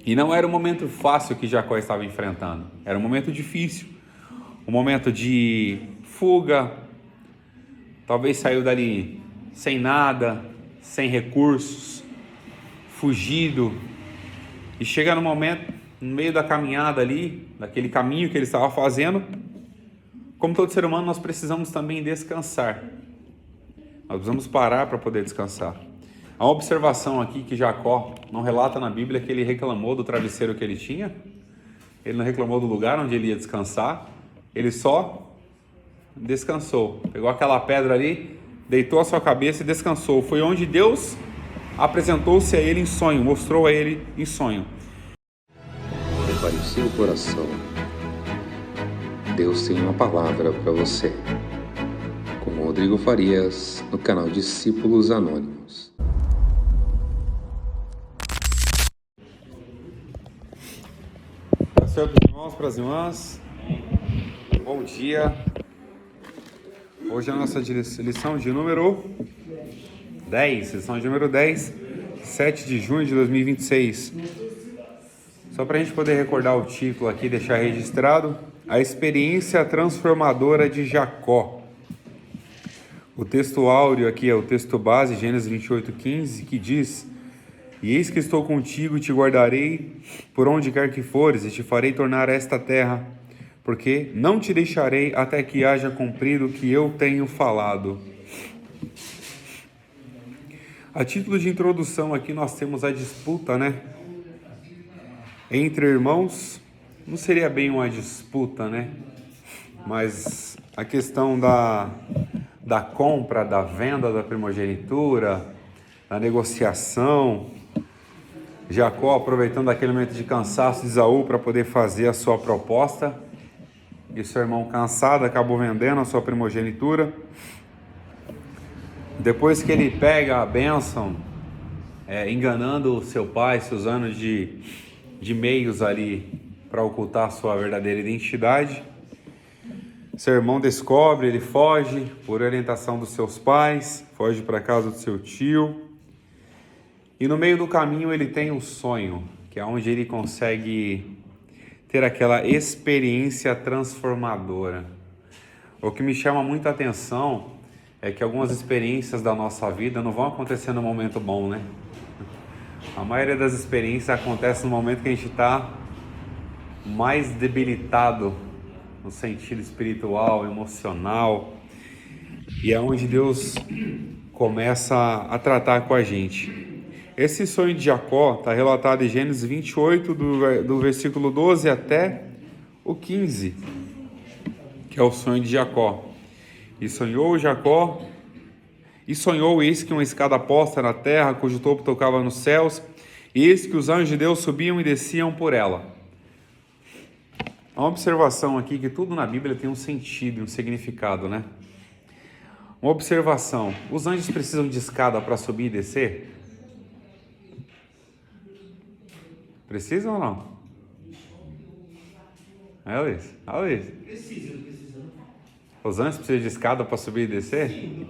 E não era um momento fácil que Jacó estava enfrentando, era um momento difícil, um momento de fuga, talvez saiu dali sem nada, sem recursos, fugido, e chega no momento, no meio da caminhada ali, daquele caminho que ele estava fazendo, como todo ser humano, nós precisamos também descansar. Nós precisamos parar para poder descansar. Há uma observação aqui que Jacó não relata na Bíblia que ele reclamou do travesseiro que ele tinha. Ele não reclamou do lugar onde ele ia descansar. Ele só descansou. Pegou aquela pedra ali, deitou a sua cabeça e descansou. Foi onde Deus apresentou-se a ele em sonho, mostrou a ele em sonho. Prepare o seu coração. Deus tem uma palavra para você. Com Rodrigo Farias, no canal Discípulos Anônimos. Para os irmãos, para as irmãs, bom dia. Hoje é a nossa lição de número 10, lição de número 10, 7 de junho de 2026. Só para a gente poder recordar o título aqui, deixar registrado, a experiência transformadora de Jacó. O texto áureo aqui é o texto base, Gênesis 28:15, que diz: E eis que estou contigo e te guardarei por onde quer que fores, e te farei tornar esta terra, porque não te deixarei até que haja cumprido o que eu tenho falado. A título de introdução aqui nós temos a disputa, entre irmãos. Não seria bem uma disputa, mas a questão da compra, da venda da primogenitura, da negociação. Jacó aproveitando aquele momento de cansaço de Esaú para poder fazer a sua proposta, e seu irmão cansado acabou vendendo a sua primogenitura. Depois que ele pega a bênção, enganando o seu pai, se usando de meios ali para ocultar a sua verdadeira identidade, seu irmão descobre, ele foge por orientação dos seus pais, foge para a casa do seu tio, e no meio do caminho ele tem um sonho, que é onde ele consegue ter aquela experiência transformadora. O que me chama muita atenção é que algumas experiências da nossa vida não vão acontecer no momento bom, A maioria das experiências acontece no momento que a gente está mais debilitado no sentido espiritual, emocional, e é onde Deus começa a tratar com a gente. Esse sonho de Jacó está relatado em Gênesis 28, do versículo 12 até o 15, que é o sonho de Jacó. E sonhou Jacó, eis que uma escada posta na terra, cujo topo tocava nos céus, e eis que os anjos de Deus subiam e desciam por ela. Há uma observação aqui que tudo na Bíblia tem um sentido, um significado, Uma observação: os anjos precisam de escada para subir e descer? Precisam ou não? Luiz? Luiz? Precisa. Os anjos precisam de escada para subir e descer? Sim.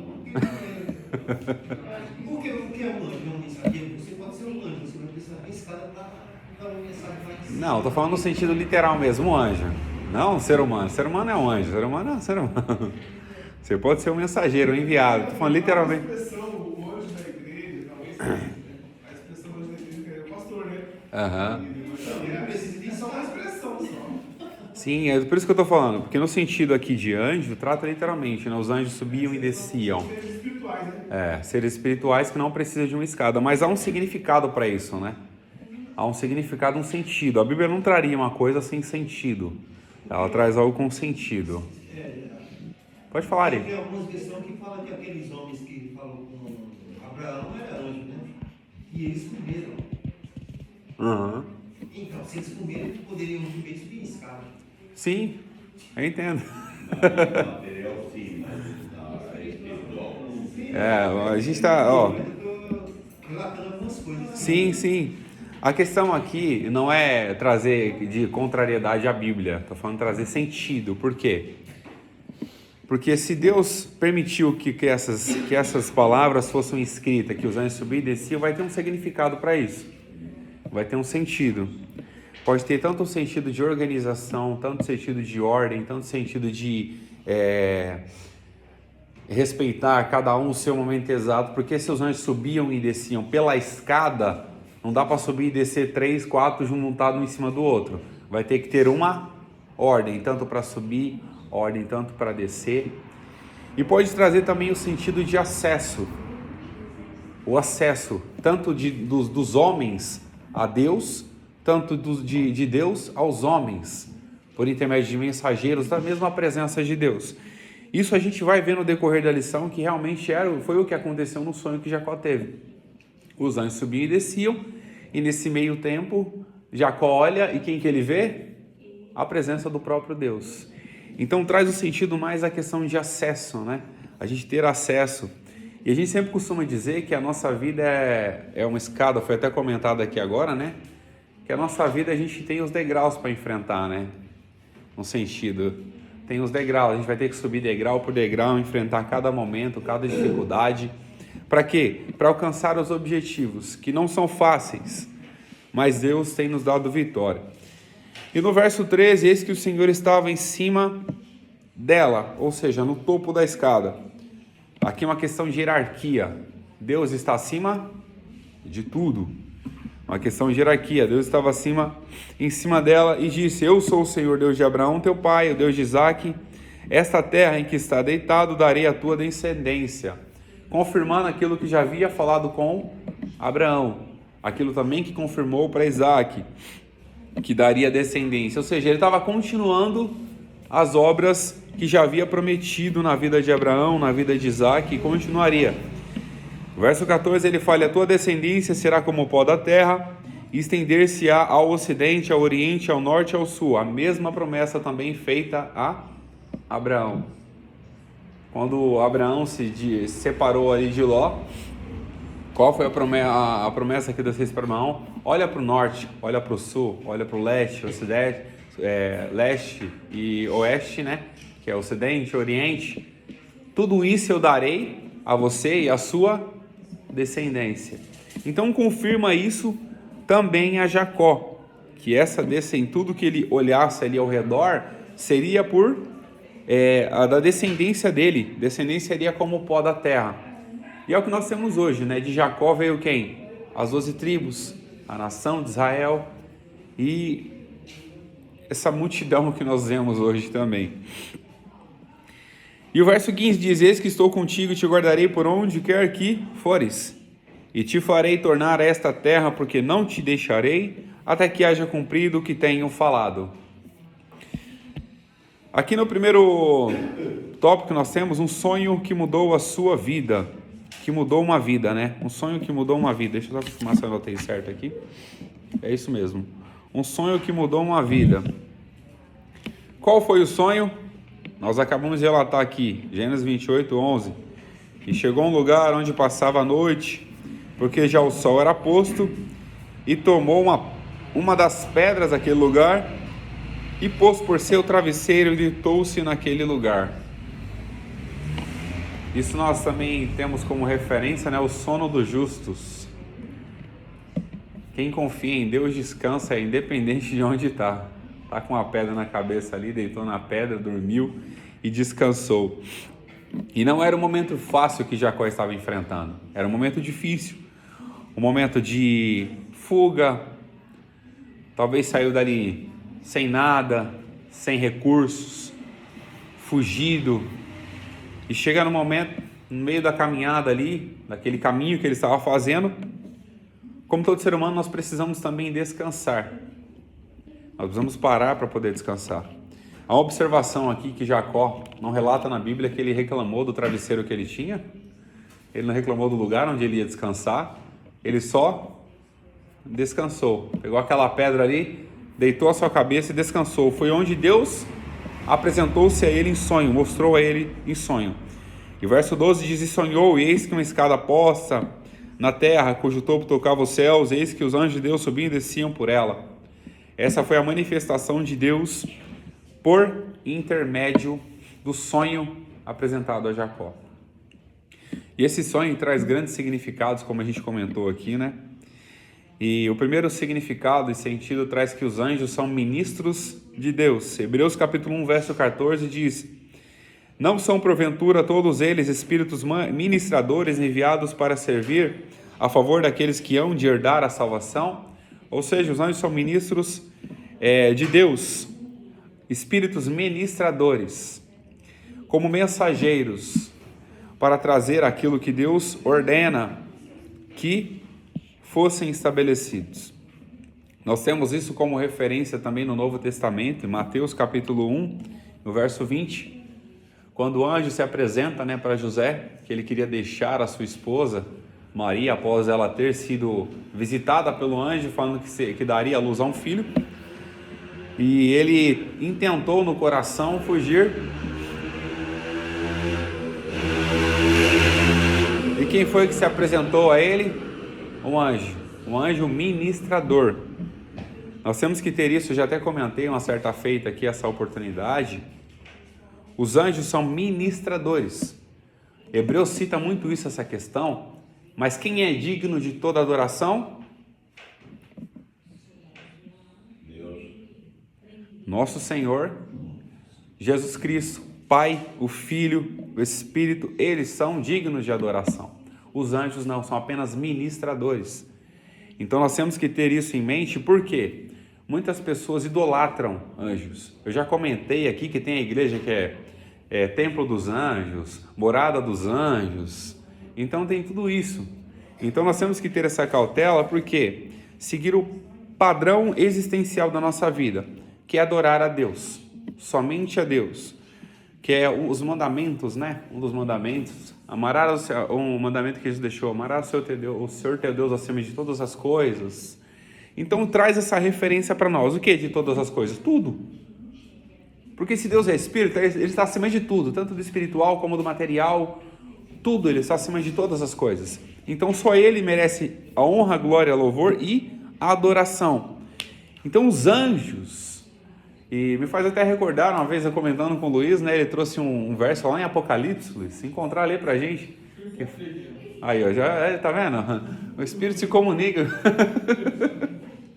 Porque o que é um anjo? É um mensageiro? Você pode ser um anjo, você vai precisar de escada para uma mensagem mais... Não, estou falando no sentido literal mesmo, um anjo. Não um ser humano. Ser humano é um anjo, ser humano é um ser humano. Você pode ser um mensageiro, um enviado. Estou falando literalmente. A expressão o anjo da igreja, talvez seja, a expressão anjo da igreja é o pastor, Aham. Não precisa de só uma expressão só. Sim, é por isso que eu estou falando, porque no sentido aqui de anjo, trata literalmente, Os anjos subiam e desciam. Seres espirituais, Seres espirituais que não precisam de uma escada, mas há um significado para isso, Há um significado, um sentido. A Bíblia não traria uma coisa sem sentido, ela traz algo com sentido. Pode falar, Ari. Tem algumas versões que falam que aqueles homens que falam com Abraão eram anjos, E eles comeram. Uhum. Então, se eles comeram, poderiam muito bem subir em escada. Sim, eu entendo. A gente está, Relatando algumas coisas. Sim. A questão aqui não é trazer de contrariedade à Bíblia, estou falando de trazer sentido. Por quê? Porque se Deus permitiu que essas palavras fossem escritas, que os anjos subiam e desciam, vai ter um significado para isso. vai ter um sentido. Pode ter tanto um sentido de organização, tanto sentido de ordem, tanto sentido de respeitar cada um o seu momento exato, porque se os anjos subiam e desciam pela escada, não dá para subir e descer 3, 4 montados um em cima do outro. Vai ter que ter uma ordem, tanto para subir, ordem tanto para descer. E pode trazer também o sentido de acesso. O acesso tanto dos homens a Deus, tanto de Deus aos homens, por intermédio de mensageiros da mesma presença de Deus. Isso a gente vai ver no decorrer da lição, que realmente foi o que aconteceu no sonho que Jacó teve. Os anjos subiam e desciam, e nesse meio tempo, Jacó olha, e quem que ele vê? A presença do próprio Deus. Então traz o sentido mais a questão de acesso, né? A gente ter acesso. E a gente sempre costuma dizer que a nossa vida é uma escada, foi até comentado aqui agora, né? Que a nossa vida a gente tem os degraus para enfrentar, né? No sentido, tem os degraus, a gente vai ter que subir degrau por degrau, enfrentar cada momento, cada dificuldade. Para quê? Para alcançar os objetivos, que não são fáceis, mas Deus tem nos dado vitória. E no verso 13, eis que o Senhor estava em cima dela, ou seja, no topo da escada. Aqui é uma questão de hierarquia. Deus está acima de tudo. Uma questão de hierarquia. Deus estava em cima dela e disse: eu sou o Senhor Deus de Abraão, teu pai, o Deus de Isaque. Esta terra em que está deitado darei a tua descendência. Confirmando aquilo que já havia falado com Abraão. Aquilo também que confirmou para Isaque, que daria descendência. Ou seja, ele estava continuando as obras que já havia prometido na vida de Abraão, na vida de Isaque, e continuaria. Verso 14, ele fala: a tua descendência será como o pó da terra, e estender-se-á ao ocidente, ao oriente, ao norte e ao sul. A mesma promessa também feita a Abraão. Quando Abraão se separou ali de Ló, qual foi a promessa que Deus fez para Abraão? Olha para o norte, olha para o sul, olha para o leste, ocidente, leste e oeste, né? Que é ocidente, oriente. Tudo isso eu darei a você e a sua descendência. Então confirma isso também a Jacó, que essa em tudo que ele olhasse ali ao redor seria a da descendência dele. Descendência seria como o pó da terra. E é o que nós temos hoje, né? De Jacó veio quem? As 12 tribos, a nação de Israel e essa multidão que nós vemos hoje também. E o verso 15 diz: eis que estou contigo e te guardarei por onde quer que fores, e te farei tornar esta terra, porque não te deixarei, até que haja cumprido o que tenho falado. Aqui no primeiro tópico nós temos um sonho que mudou a sua vida, que mudou uma vida, né? Um sonho que mudou uma vida. Deixa eu só confirmar se eu anotei certo aqui. É isso mesmo. Um sonho que mudou uma vida. Qual foi o sonho? Nós acabamos de relatar aqui, Gênesis 28, 11. E chegou a um lugar onde passava a noite, porque já o sol era posto, e tomou uma das pedras daquele lugar, e pôs por seu travesseiro, e deitou-se naquele lugar. Isso nós também temos como referência, né, o sono dos justos. Quem confia em Deus descansa, independente de onde está. Está com uma pedra na cabeça ali, deitou na pedra, dormiu e descansou. E não era um momento fácil que Jacó estava enfrentando. Era um momento difícil. Um momento de fuga. Talvez saiu dali sem nada, sem recursos, fugido. E chega no momento, no meio da caminhada ali, daquele caminho que ele estava fazendo, como todo ser humano, nós precisamos também descansar. Nós precisamos parar para poder descansar. Há uma observação aqui que Jacó não relata na Bíblia que ele reclamou do travesseiro que ele tinha. Ele não reclamou do lugar onde ele ia descansar. Ele só descansou. Pegou aquela pedra ali, deitou a sua cabeça e descansou. Foi onde Deus apresentou-se a ele em sonho, mostrou a ele em sonho. E verso 12 diz: e sonhou, e eis que uma escada posta na terra, cujo topo tocava os céus, eis que os anjos de Deus subiam e desciam por ela. Essa foi a manifestação de Deus por intermédio do sonho apresentado a Jacó. E esse sonho traz grandes significados, como a gente comentou aqui, né? E o primeiro significado e sentido traz que os anjos são ministros de Deus. Hebreus capítulo 1, verso 14 diz: não são porventura todos eles espíritos ministradores enviados para servir a favor daqueles que hão de herdar a salvação? Ou seja, os anjos são ministros de Deus, espíritos ministradores, como mensageiros, para trazer aquilo que Deus ordena que fossem estabelecidos. Nós temos isso como referência também no Novo Testamento, em Mateus capítulo 1, no verso 20, quando o anjo se apresenta para José, que ele queria deixar a sua esposa, Maria, após ela ter sido visitada pelo anjo, falando que daria à luz a um filho, e ele intentou no coração fugir. E quem foi que se apresentou a ele? Um anjo ministrador. Nós temos que ter isso, eu já até comentei uma certa feita aqui essa oportunidade. Os anjos são ministradores. Hebreus cita muito isso, essa questão. Mas quem é digno de toda adoração? Deus. Nosso Senhor Jesus Cristo, Pai, o Filho, o Espírito, eles são dignos de adoração. Os anjos não, são apenas ministradores. Então nós temos que ter isso em mente, porque muitas pessoas idolatram anjos. Eu já comentei aqui que tem a igreja que é templo dos anjos, morada dos anjos. Então tem tudo isso. Então nós temos que ter essa cautela, porque seguir o padrão existencial da nossa vida, que é adorar a Deus, somente a Deus, que é os mandamentos, um dos mandamentos, um mandamento que Jesus deixou, amarás o Senhor teu Deus acima de todas as coisas. Então traz essa referência para nós. O que de todas as coisas? Tudo. Porque se Deus é Espírito, Ele está acima de tudo, tanto do espiritual como do material, tudo, Ele está acima de todas as coisas. Então só Ele merece a honra, a glória, a louvor e a adoração. Então os anjos, e me faz até recordar, uma vez eu comentando com o Luiz, ele trouxe um verso lá em Apocalipse, Luiz, se encontrar, lê pra gente. Aí, ó, tá vendo? O Espírito se comunica.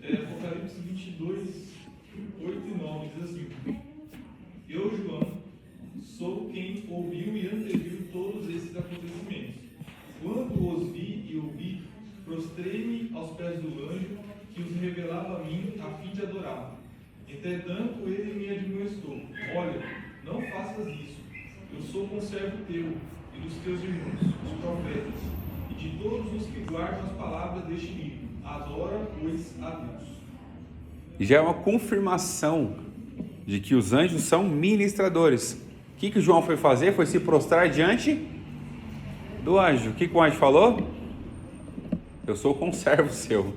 Apocalipse 22, 8 e 9, diz assim: eu, João, sou quem ouviu e anteviu todos esses acontecimentos. Quando os vi e ouvi, prostrei-me aos pés do anjo que os revelava a mim, a fim de adorá-lo. Entretanto, ele me admoestou: olha, não faças isso. Eu sou conservo teu e dos teus irmãos, os profetas, e de todos os que guardam as palavras deste livro. Adora, pois, a Deus. Já é uma confirmação de que os anjos são ministradores. O que João foi fazer? Foi se prostrar diante do anjo. O que o anjo falou? Eu sou conservo seu.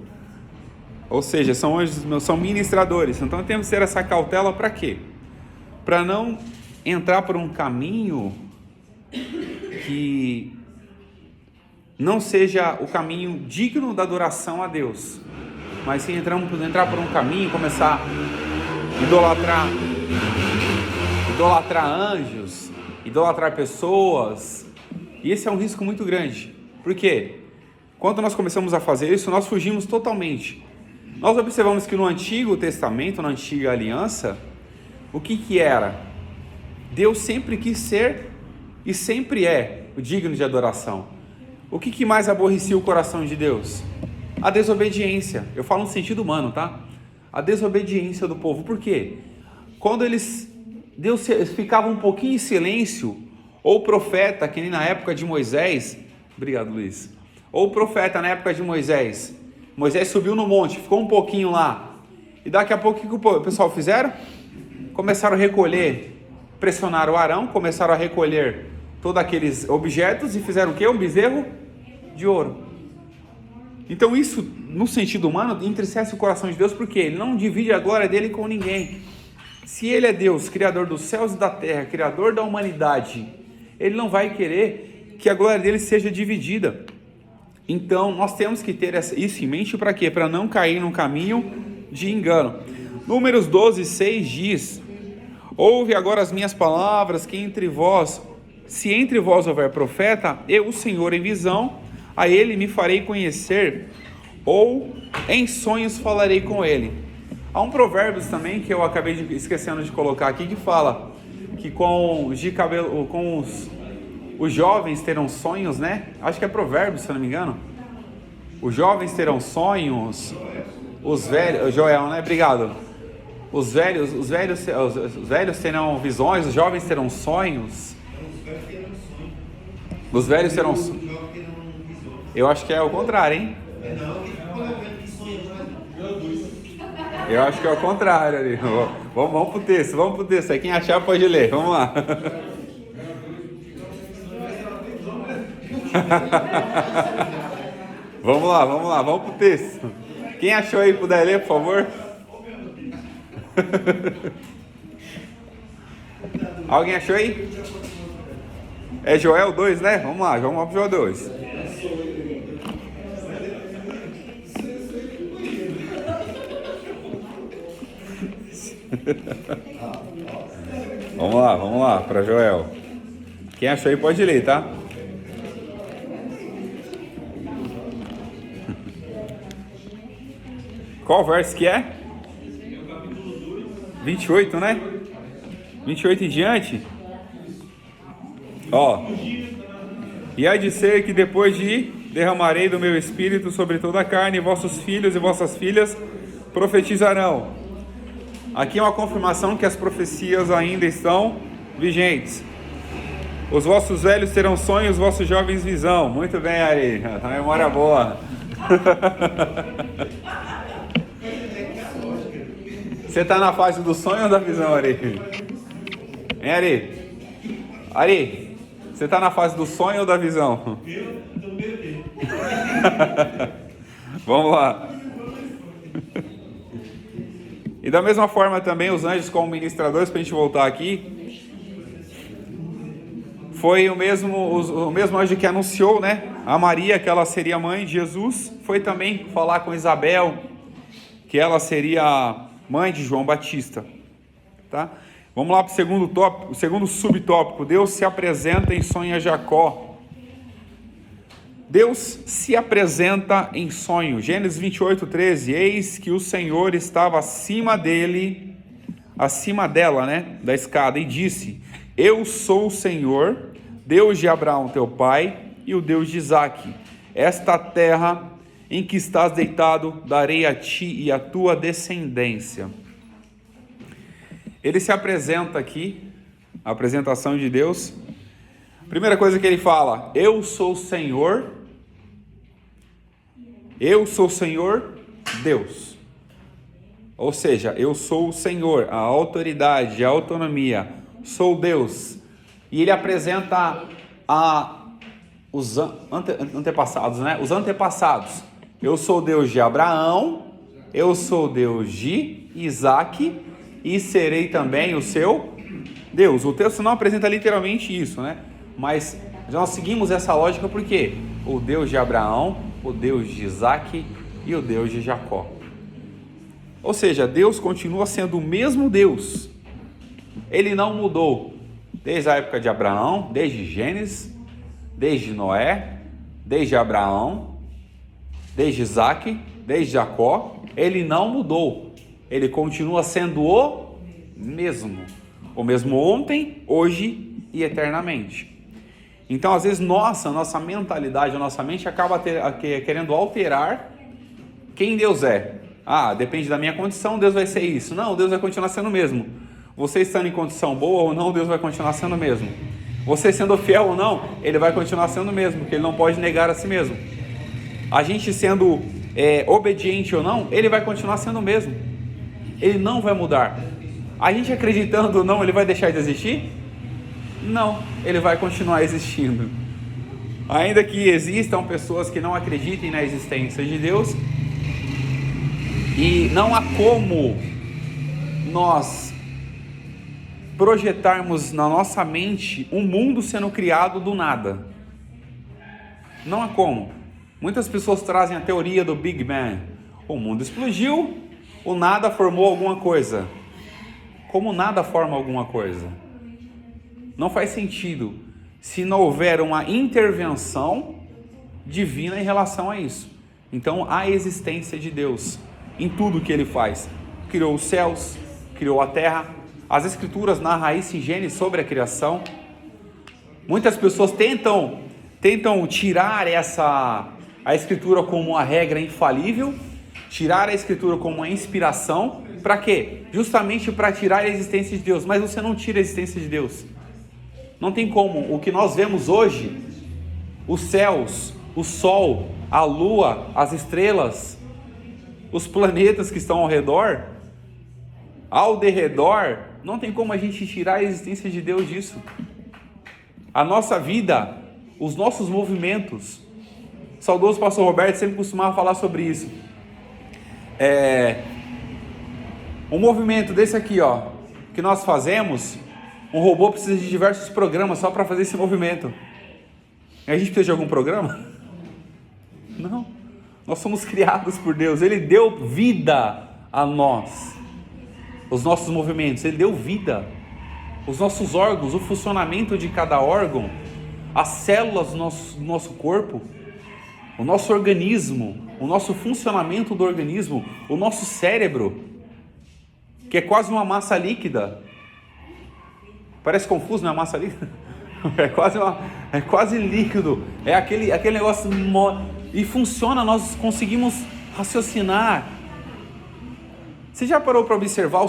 Ou seja, são anjos, são ministradores. Então temos que ter essa cautela para quê? Para não entrar por um caminho que não seja o caminho digno da adoração a Deus, mas se entrar por um caminho, começar a idolatrar anjos, idolatrar pessoas, e esse é um risco muito grande. Por quê? Quando nós começamos a fazer isso, nós fugimos totalmente. Nós observamos que no Antigo Testamento, na Antiga Aliança, o que era? Deus sempre quis ser e sempre é o digno de adoração. O que mais aborrecia o coração de Deus? A desobediência. Eu falo no sentido humano, tá? A desobediência do povo. Por quê? Quando Deus ficava um pouquinho em silêncio, ou o profeta, que nem na época de Moisés, obrigado, Luiz, ou o profeta na época de Moisés subiu no monte, ficou um pouquinho lá, e daqui a pouco o que o pessoal fizeram? Começaram a recolher, pressionaram Arão, começaram a recolher todos aqueles objetos e fizeram o quê? Um bezerro de ouro. Então isso, no sentido humano, entristece o coração de Deus, porque Ele não divide a glória dEle com ninguém. Se Ele é Deus, Criador dos céus e da terra, Criador da humanidade, Ele não vai querer que a glória dEle seja dividida. Então, nós temos que ter isso em mente para quê? Para não cair num caminho de engano. Números 12, 6 diz: ouve agora as minhas palavras, se entre vós houver profeta, eu, o Senhor, em visão, a ele me farei conhecer ou em sonhos falarei com ele. Há um Provérbios também que eu acabei esquecendo de colocar aqui, que fala que com os jovens terão sonhos, né? Acho que é Provérbios, se eu não me engano. Os jovens terão sonhos, os velhos, Joel, né? Obrigado. Os velhos terão visões, os jovens terão sonhos. Os velhos terão sonhos. Eu acho que é o contrário, hein? Eu acho que é o contrário ali. Vamos pro texto. Aí quem achar pode ler. Vamos lá. Vamos lá. Vamos pro texto. Quem achou aí, puder ler, por favor? Alguém achou aí? É Joel 2, né? Vamos lá, vamos pro Joel 2. Vamos lá, para Joel. Quem achou aí pode ler, tá? Qual verso que é? 28, né? 28 em diante. Ó. E há de ser que depois derramarei do meu espírito sobre toda a carne, e vossos filhos e vossas filhas profetizarão. Aqui é uma confirmação que as profecias ainda estão vigentes. Os vossos velhos terão sonhos, os vossos jovens visão. Muito bem, Ari. A memória é boa. Você está na fase do sonho ou da visão, Ari? Hein, Ari? Ari, você está na fase do sonho ou da visão? Eu tô meio tempo. Vamos lá. E da mesma forma também os anjos como ministradores, para a gente voltar aqui, foi o mesmo anjo que anunciou, né, a Maria que ela seria mãe de Jesus, foi também falar com Isabel que ela seria mãe de João Batista, tá? Vamos lá para o segundo tópico, o segundo subtópico. Deus se apresenta em sonho a Jacó. Deus se apresenta em sonho. Gênesis 28:13. Eis que o Senhor estava acima dela, né, da escada, e disse: Eu sou o Senhor, Deus de Abraão teu pai e o Deus de Isaque. Esta terra em que estás deitado darei a ti e a tua descendência. Ele se apresenta aqui, a apresentação de Deus. Primeira coisa que ele fala: eu sou o Senhor Deus. Ou seja, eu sou o Senhor, a autoridade, a autonomia, sou Deus. E ele apresenta os antepassados, né? Os antepassados. Eu sou Deus de Abraão, eu sou Deus de Isaque e serei também o seu Deus. O texto não apresenta literalmente isso, né? Mas nós seguimos essa lógica porque o Deus de Abraão, o Deus de Isaque e o Deus de Jacó. Ou seja, Deus continua sendo o mesmo Deus. Ele não mudou desde a época de Abraão, desde Gênesis, desde Noé, desde Abraão, desde Isaque, desde Jacó. Ele não mudou. Ele continua sendo o mesmo ontem, hoje e eternamente. Então, às vezes, nossa mentalidade, a nossa mente acaba querendo alterar quem Deus é. Ah, depende da minha condição, Deus vai ser isso. Não, Deus vai continuar sendo o mesmo. Você estando em condição boa ou não, Deus vai continuar sendo o mesmo. Você sendo fiel ou não, Ele vai continuar sendo o mesmo, porque Ele não pode negar a si mesmo. A gente sendo obediente ou não, Ele vai continuar sendo o mesmo. Ele não vai mudar. A gente acreditando ou não, Ele vai deixar de existir? Não, Ele vai continuar existindo. Ainda que existam pessoas que não acreditem na existência de Deus, e não há como nós projetarmos na nossa mente um mundo sendo criado do nada. Não há como. Muitas pessoas trazem a teoria do Big Bang. O mundo explodiu, o nada formou alguma coisa. Como nada forma alguma coisa? Não faz sentido se não houver uma intervenção divina em relação a isso. Então há existência de Deus em tudo que Ele faz. Criou os céus, criou a terra. As Escrituras narram isso em Gênesis sobre a criação. Muitas pessoas tentam tirar a Escritura como uma regra infalível, tirar a Escritura como uma inspiração. Para quê? Justamente para tirar a existência de Deus. Mas você não tira a existência de Deus. Não tem como. O que nós vemos hoje, os céus, o sol, a lua, as estrelas, os planetas que estão ao derredor, não tem como a gente tirar a existência de Deus disso. A nossa vida, os nossos movimentos, o saudoso pastor Roberto sempre costumava falar sobre isso. Um movimento desse aqui, ó, que nós fazemos, um robô precisa de diversos programas só para fazer esse movimento. A gente precisa de algum programa? Não. Nós somos criados por Deus. Ele deu vida a nós. Os nossos movimentos, Ele deu vida. Os nossos órgãos, o funcionamento de cada órgão, as células do nosso corpo, o nosso organismo, o nosso funcionamento do organismo, o nosso cérebro, que é quase uma massa líquida. Parece confuso, não é massa líquida? É quase líquido. É aquele negócio e funciona, nós conseguimos raciocinar. Você já parou para observar o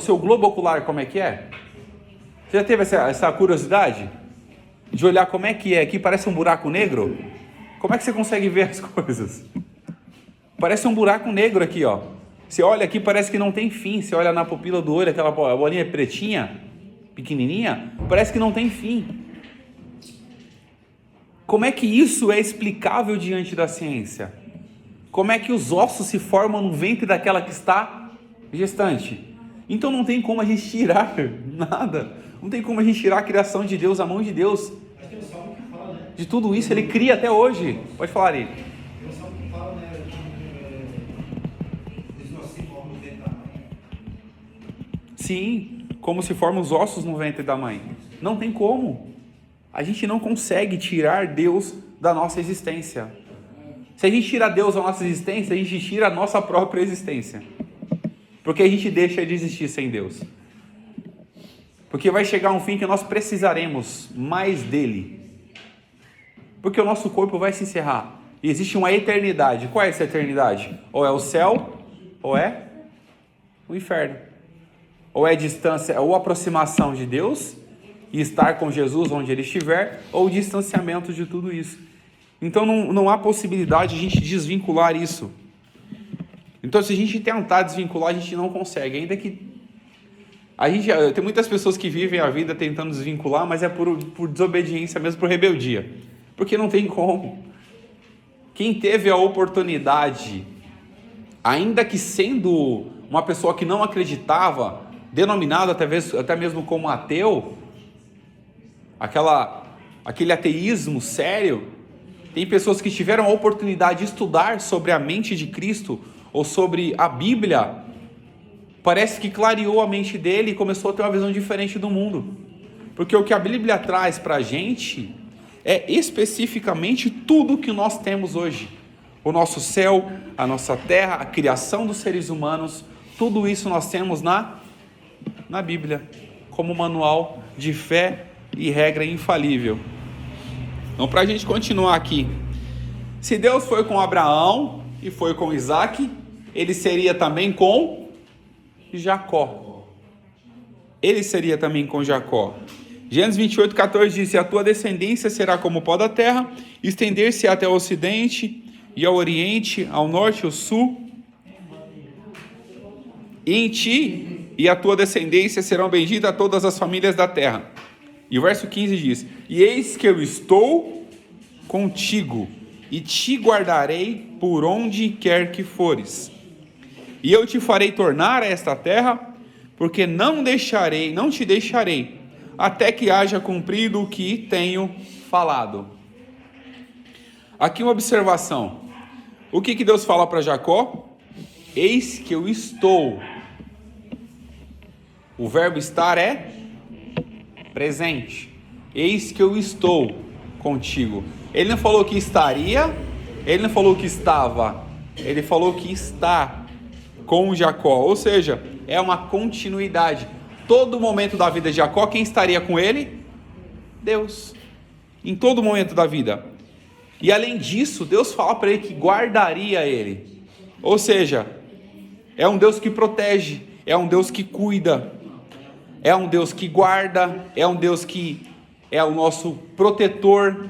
seu globo ocular, como é que é? Você já teve essa curiosidade? De olhar como é que é? Aqui parece um buraco negro. Como é que você consegue ver as coisas? Parece um buraco negro aqui, ó. Você olha aqui, parece que não tem fim. Você olha na pupila do olho, aquela bolinha pretinha, pequenininha, parece que não tem fim. Como é que isso é explicável diante da ciência? Como é que os ossos se formam no ventre daquela que está gestante? Então não tem como a gente tirar nada. Não tem como a gente tirar a criação de Deus, a mão de Deus. De tudo isso, Ele cria até hoje. Pode falar aí. Sim, como se formam os ossos no ventre da mãe. Não tem como. A gente não consegue tirar Deus da nossa existência. Se a gente tira Deus da nossa existência, a gente tira a nossa própria existência. Porque a gente deixa de existir sem Deus. Porque vai chegar um fim que nós precisaremos mais dele. Porque o nosso corpo vai se encerrar. E existe uma eternidade. Qual é essa eternidade? Ou é o céu, ou é o inferno. Ou é distância, ou aproximação de Deus e estar com Jesus onde Ele estiver, ou distanciamento de tudo isso. Então não há possibilidade de a gente desvincular isso. Então se a gente tentar desvincular, a gente não consegue. Ainda que tem muitas pessoas que vivem a vida tentando desvincular, mas é por desobediência mesmo, por rebeldia. Porque não tem como. Quem teve a oportunidade, ainda que sendo uma pessoa que não acreditava, denominado até mesmo como ateu, aquele ateísmo sério, tem pessoas que tiveram a oportunidade de estudar sobre a mente de Cristo ou sobre a Bíblia, parece que clareou a mente dele e começou a ter uma visão diferente do mundo. Porque o que a Bíblia traz para a gente é especificamente tudo que nós temos hoje. O nosso céu, a nossa terra, a criação dos seres humanos, tudo isso nós temos na Bíblia, como manual de fé e regra infalível. Então, para a gente continuar aqui, se Deus foi com Abraão e foi com Isaac, Ele seria também com Jacó. Ele seria também com Jacó. Gênesis 28:14 diz: a tua descendência será como o pó da terra, estender-se até o ocidente e ao oriente, ao norte e ao sul. E em ti e a tua descendência serão benditas todas as famílias da terra. E o verso 15 diz: e eis que eu estou contigo, e te guardarei por onde quer que fores. E eu te farei tornar a esta terra, porque não te deixarei, até que haja cumprido o que tenho falado. Aqui uma observação. O que Deus fala para Jacó? Eis que eu estou. O verbo estar é presente. Eis que eu estou contigo. Ele não falou que estaria, Ele não falou que estava, ele falou que está com Jacó, ou seja, é uma continuidade. Todo momento da vida de Jacó, quem estaria com ele? Deus. Em todo momento da vida. E além disso, Deus fala para ele que guardaria ele. Ou seja, é um Deus que protege, é um Deus que cuida, é um Deus que guarda, é um Deus que é o nosso protetor,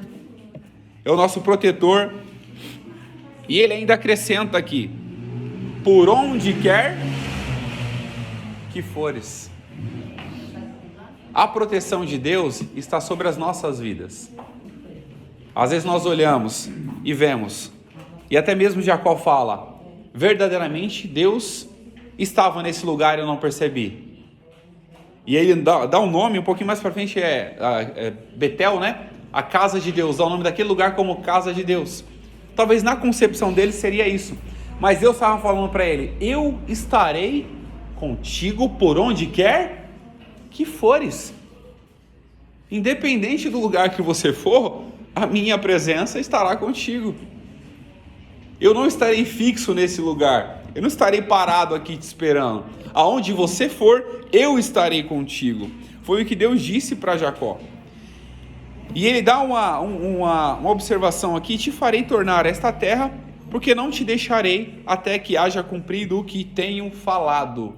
é o nosso protetor. E ele ainda acrescenta aqui: por onde quer que fores. A proteção de Deus está sobre as nossas vidas. Às vezes nós olhamos e vemos, e até mesmo Jacó fala, verdadeiramente Deus estava nesse lugar e eu não percebi. E ele dá um nome, um pouquinho mais para frente é Betel, né? A casa de Deus, dá o nome daquele lugar como casa de Deus. Talvez na concepção dele seria isso, mas Deus estava falando para ele: eu estarei contigo por onde quer que fores. Independente do lugar que você for, a minha presença estará contigo. Eu não estarei fixo nesse lugar, eu não estarei parado aqui te esperando. Aonde você for, eu estarei contigo. Foi o que Deus disse para Jacó. E ele dá uma observação aqui: te farei tornar esta terra, porque não te deixarei até que haja cumprido o que tenho falado.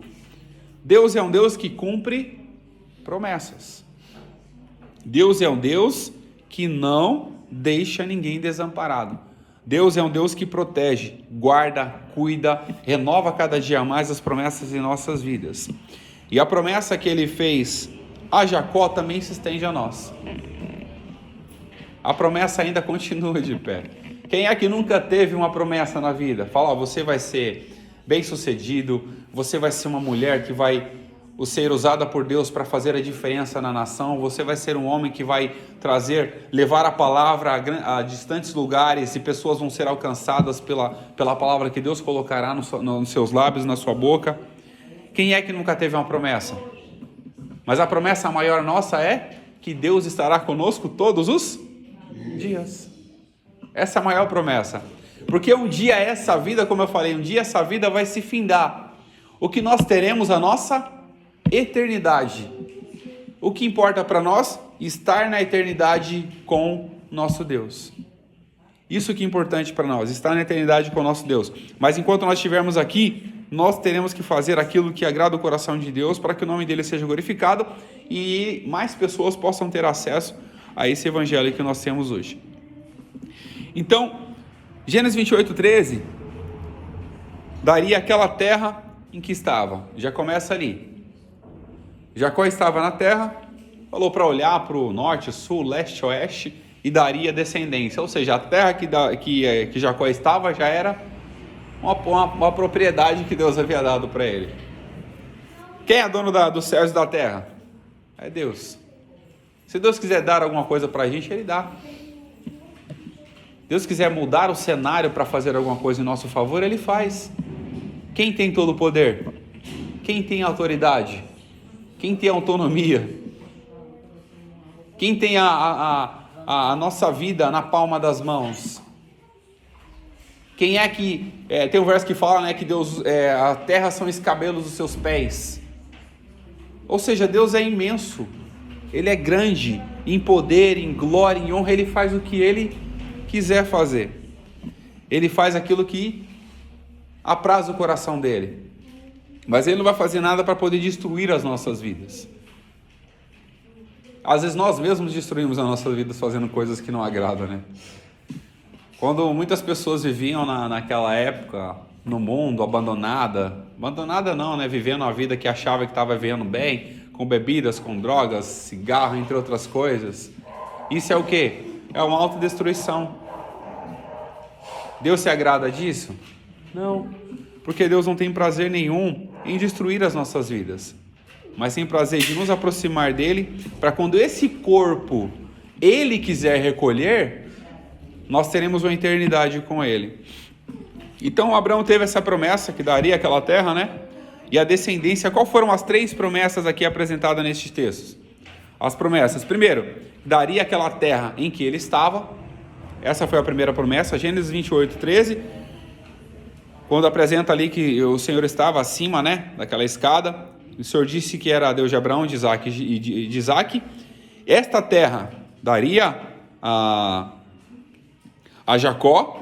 Deus é um Deus que cumpre promessas. Deus é um Deus que não deixa ninguém desamparado. Deus é um Deus que protege, guarda, cuida, renova cada dia mais as promessas em nossas vidas. E a promessa que ele fez a Jacó também se estende a nós. A promessa ainda continua de pé. Quem é que nunca teve uma promessa na vida? Fala: você vai ser bem-sucedido, você vai ser uma mulher que vai ser usada por Deus para fazer a diferença na nação, você vai ser um homem que vai levar a palavra a distantes lugares e pessoas vão ser alcançadas pela palavra que Deus colocará nos seus lábios, na sua boca. Quem é que nunca teve uma promessa? Mas a promessa maior nossa é que Deus estará conosco todos os dias. Essa é a maior promessa. Porque um dia essa vida, como eu falei, um dia essa vida vai se findar. O que nós teremos a nossa eternidade. O que importa para nós? Estar na eternidade com nosso Deus. Isso que é importante para nós, estar na eternidade com nosso Deus. Mas enquanto nós estivermos aqui, nós teremos que fazer aquilo que agrada o coração de Deus para que o nome dele seja glorificado e mais pessoas possam ter acesso a esse evangelho que nós temos hoje. Então, Gênesis 28:13 daria aquela terra em que estava. Já começa ali. Jacó estava na terra, falou para olhar para o norte, sul, leste, oeste e daria descendência. Ou seja, a terra que Jacó estava já era uma propriedade que Deus havia dado para ele. Quem é dono dos céus e da terra? É Deus. Se Deus quiser dar alguma coisa para a gente, Ele dá. Deus quiser mudar o cenário para fazer alguma coisa em nosso favor, Ele faz. Quem tem todo o poder? Quem tem autoridade? Quem tem autonomia? Quem tem a nossa vida na palma das mãos? Quem é que... tem um verso que fala, né, que Deus, a terra são os cabelos dos seus pés. Ou seja, Deus é imenso. Ele é grande em poder, em glória, em honra. Ele faz o que Ele quiser fazer. Ele faz aquilo que apraz o coração dele. Mas Ele não vai fazer nada para poder destruir as nossas vidas. Às vezes nós mesmos destruímos as nossas vidas fazendo coisas que não agradam, né? Quando muitas pessoas viviam naquela época no mundo, abandonada não, né? Vivendo a vida que achava que estava vivendo bem, com bebidas, com drogas, cigarro, entre outras coisas. Isso é o quê? É uma autodestruição. Deus se agrada disso? Não, porque Deus não tem prazer nenhum em destruir as nossas vidas, mas tem prazer de nos aproximar dele, para quando esse corpo Ele quiser recolher, nós teremos uma eternidade com Ele. Então Abraão teve essa promessa que daria aquela terra, né? E a descendência. Qual foram as 3 promessas aqui apresentadas nestes textos? As promessas: primeiro, daria aquela terra em que ele estava. Essa foi a primeira promessa, Gênesis 28, 13. Quando apresenta ali que o Senhor estava acima, né, daquela escada, o Senhor disse que era Deus de Abraão, de Isaac e de Isaac. Esta terra daria a Jacó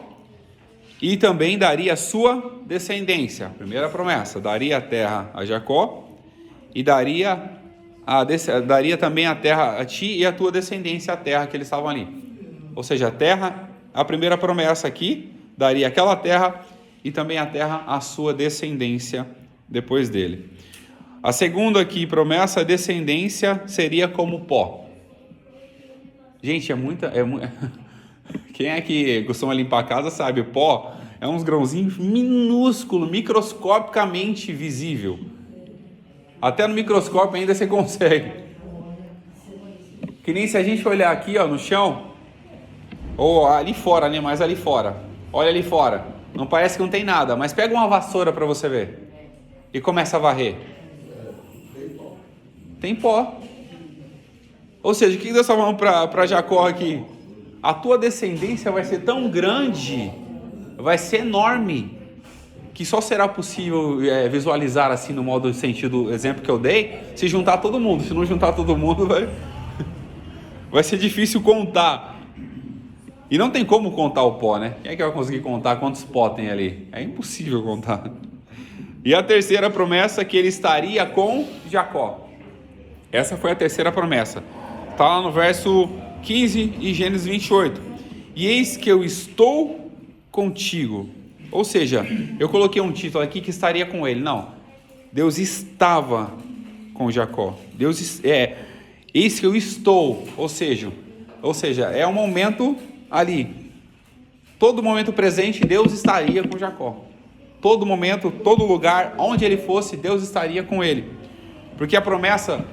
e também daria a sua descendência. Primeira promessa, daria a terra a Jacó e daria também a terra a ti e a tua descendência, a terra que eles estavam ali. Ou seja, a terra, a primeira promessa aqui, daria aquela terra e também a terra à sua descendência depois dele. A segunda aqui, promessa, a descendência seria como pó. Gente, quem é que costuma limpar a casa sabe, pó é uns grãozinhos minúsculo, microscopicamente visível. Até no microscópio ainda você consegue. Que nem se a gente olhar aqui, ó, no chão, ou ali fora, né, mais ali fora. Olha ali fora, não parece que não tem nada, mas pega uma vassoura para você ver e começa a varrer. Tem pó. Ou seja, o que Deus está falando para Jacó aqui? A tua descendência vai ser tão grande, vai ser enorme, que só será possível visualizar assim no modo sentido, exemplo que eu dei, se juntar todo mundo. Se não juntar todo mundo, vai ser difícil contar. E não tem como contar o pó, né? Quem é que vai conseguir contar quantos pó tem ali? É impossível contar. E a terceira promessa, que ele estaria com Jacó. Essa foi a terceira promessa. Está lá no verso 15 e Gênesis 28. E eis que eu estou contigo. Ou seja, eu coloquei um título aqui que estaria com ele. Não, Deus estava com Jacó. Eis que eu estou. Ou seja, é um momento ali. Todo momento presente, Deus estaria com Jacó. Todo momento, todo lugar, onde ele fosse, Deus estaria com ele. Porque a promessa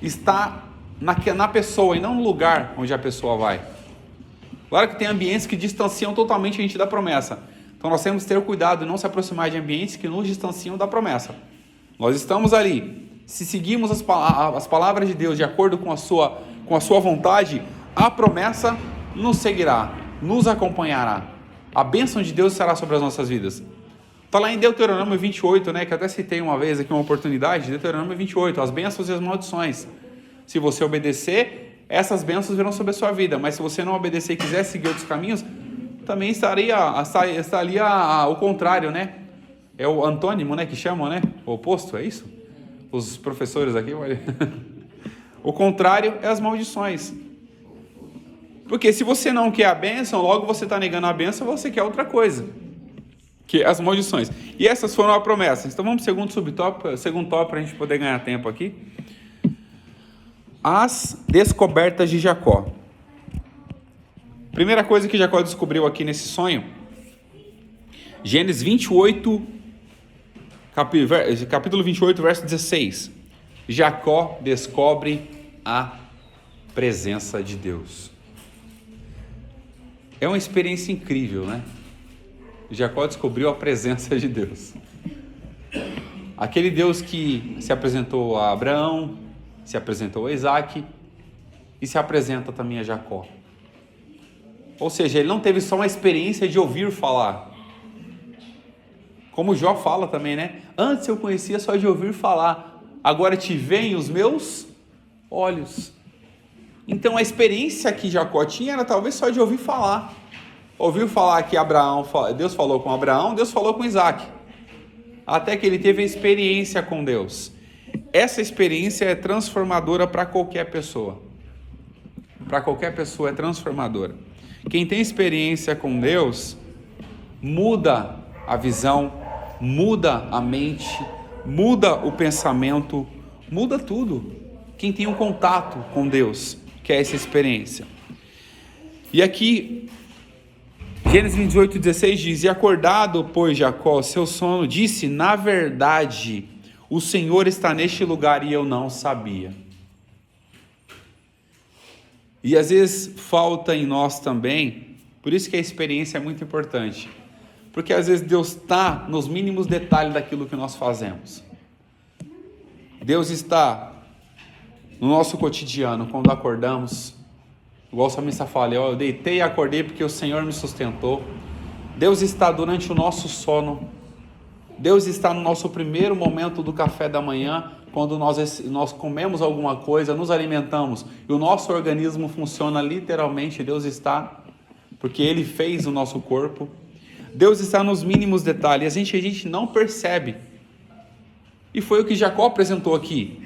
está na pessoa e não no lugar onde a pessoa vai. Claro que tem ambientes que distanciam totalmente a gente da promessa. Então nós temos que ter cuidado e não se aproximar de ambientes que nos distanciam da promessa. Nós estamos ali. Se seguirmos as palavras de Deus de acordo com a sua vontade, a promessa nos seguirá, nos acompanhará. A bênção de Deus estará sobre as nossas vidas. Está lá em Deuteronômio 28, né, que eu até citei uma vez aqui uma oportunidade, Deuteronômio 28, as bênçãos e as maldições. Se você obedecer, essas bênçãos virão sobre a sua vida, mas se você não obedecer e quiser seguir outros caminhos, também estaria o contrário, né? É o antônimo, né, que chamam, né? O oposto, é isso? Os professores aqui, olha. O contrário é as maldições. Porque se você não quer a bênção, logo você está negando a bênção, você quer outra coisa, que é as maldições. E essas foram a promessa. Então vamos para o segundo tópico para a gente poder ganhar tempo aqui. As descobertas de Jacó. Primeira coisa que Jacó descobriu aqui nesse sonho, Gênesis 28, capítulo 28, verso 16. Jacó descobre a presença de Deus. É uma experiência incrível, né? Jacó descobriu a presença de Deus. Aquele Deus que se apresentou a Abraão, se apresentou a Isaac e se apresenta também a Jacó. Ou seja, ele não teve só uma experiência de ouvir falar. Como Jó fala também, né? Antes eu conhecia só de ouvir falar, agora te veem os meus olhos. Então a experiência que Jacó tinha era talvez só de ouvir falar. Ouviu falar que Deus falou com Abraão, Deus falou com Isaac. Até que ele teve a experiência com Deus. Essa experiência é transformadora para qualquer pessoa. Para qualquer pessoa é transformadora. Quem tem experiência com Deus, muda a visão, muda a mente, muda o pensamento, muda tudo. Quem tem um contato com Deus, que é essa experiência. E aqui, Gênesis 28, 16 diz: E acordado, pois, Jacó, seu sono, disse: Na verdade, o Senhor está neste lugar e eu não sabia. E às vezes falta em nós também, por isso que a experiência é muito importante. Porque às vezes Deus está nos mínimos detalhes daquilo que nós fazemos. Deus está no nosso cotidiano, quando acordamos, Igual o salmista fala, eu deitei e acordei porque o Senhor me sustentou. Deus está durante o nosso sono. Deus está no nosso primeiro momento do café da manhã, quando nós comemos alguma coisa, nos alimentamos e o nosso organismo funciona literalmente. Deus está, porque Ele fez o nosso corpo. Deus está nos mínimos detalhes, a gente não percebe. E foi o que Jacó apresentou aqui.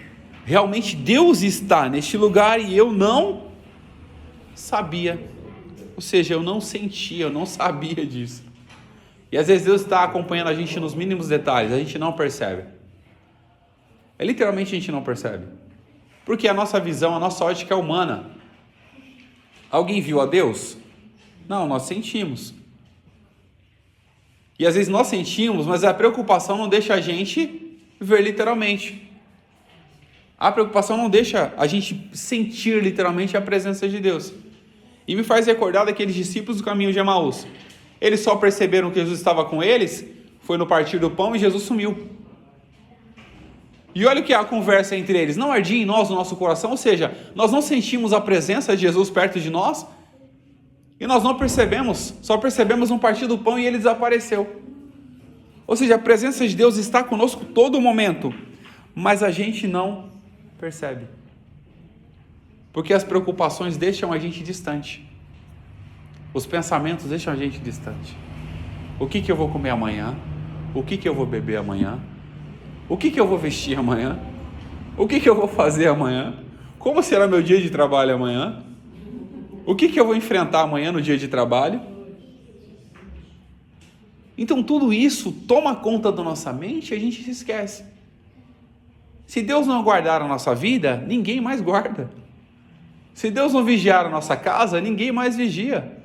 Realmente Deus está neste lugar e eu não sabia. Ou seja, eu não sentia, eu não sabia disso. E às vezes Deus está acompanhando a gente nos mínimos detalhes, a gente não percebe. Literalmente a gente não percebe. Porque a nossa visão, a nossa ótica é humana. Alguém viu a Deus? Não, nós sentimos. E às vezes nós sentimos, mas a preocupação não deixa a gente ver literalmente. A preocupação não deixa a gente sentir literalmente a presença de Deus. E me faz recordar daqueles discípulos do caminho de Emaús. Eles só perceberam que Jesus estava com eles, foi no partir do pão e Jesus sumiu. E olha o que é a conversa entre eles. Não ardia em nós o nosso coração, ou seja, nós não sentimos a presença de Jesus perto de nós e nós não percebemos, só percebemos no partir do pão e ele desapareceu. Ou seja, a presença de Deus está conosco todo momento, mas a gente não percebe. Porque as preocupações deixam a gente distante. Os pensamentos deixam a gente distante. O que eu vou comer amanhã? O que eu vou beber amanhã? O que eu vou vestir amanhã? O que eu vou fazer amanhã? Como será meu dia de trabalho amanhã? O que eu vou enfrentar amanhã no dia de trabalho? Então tudo isso toma conta da nossa mente e a gente se esquece. Se Deus não guardar a nossa vida, ninguém mais guarda. Se Deus não vigiar a nossa casa, ninguém mais vigia.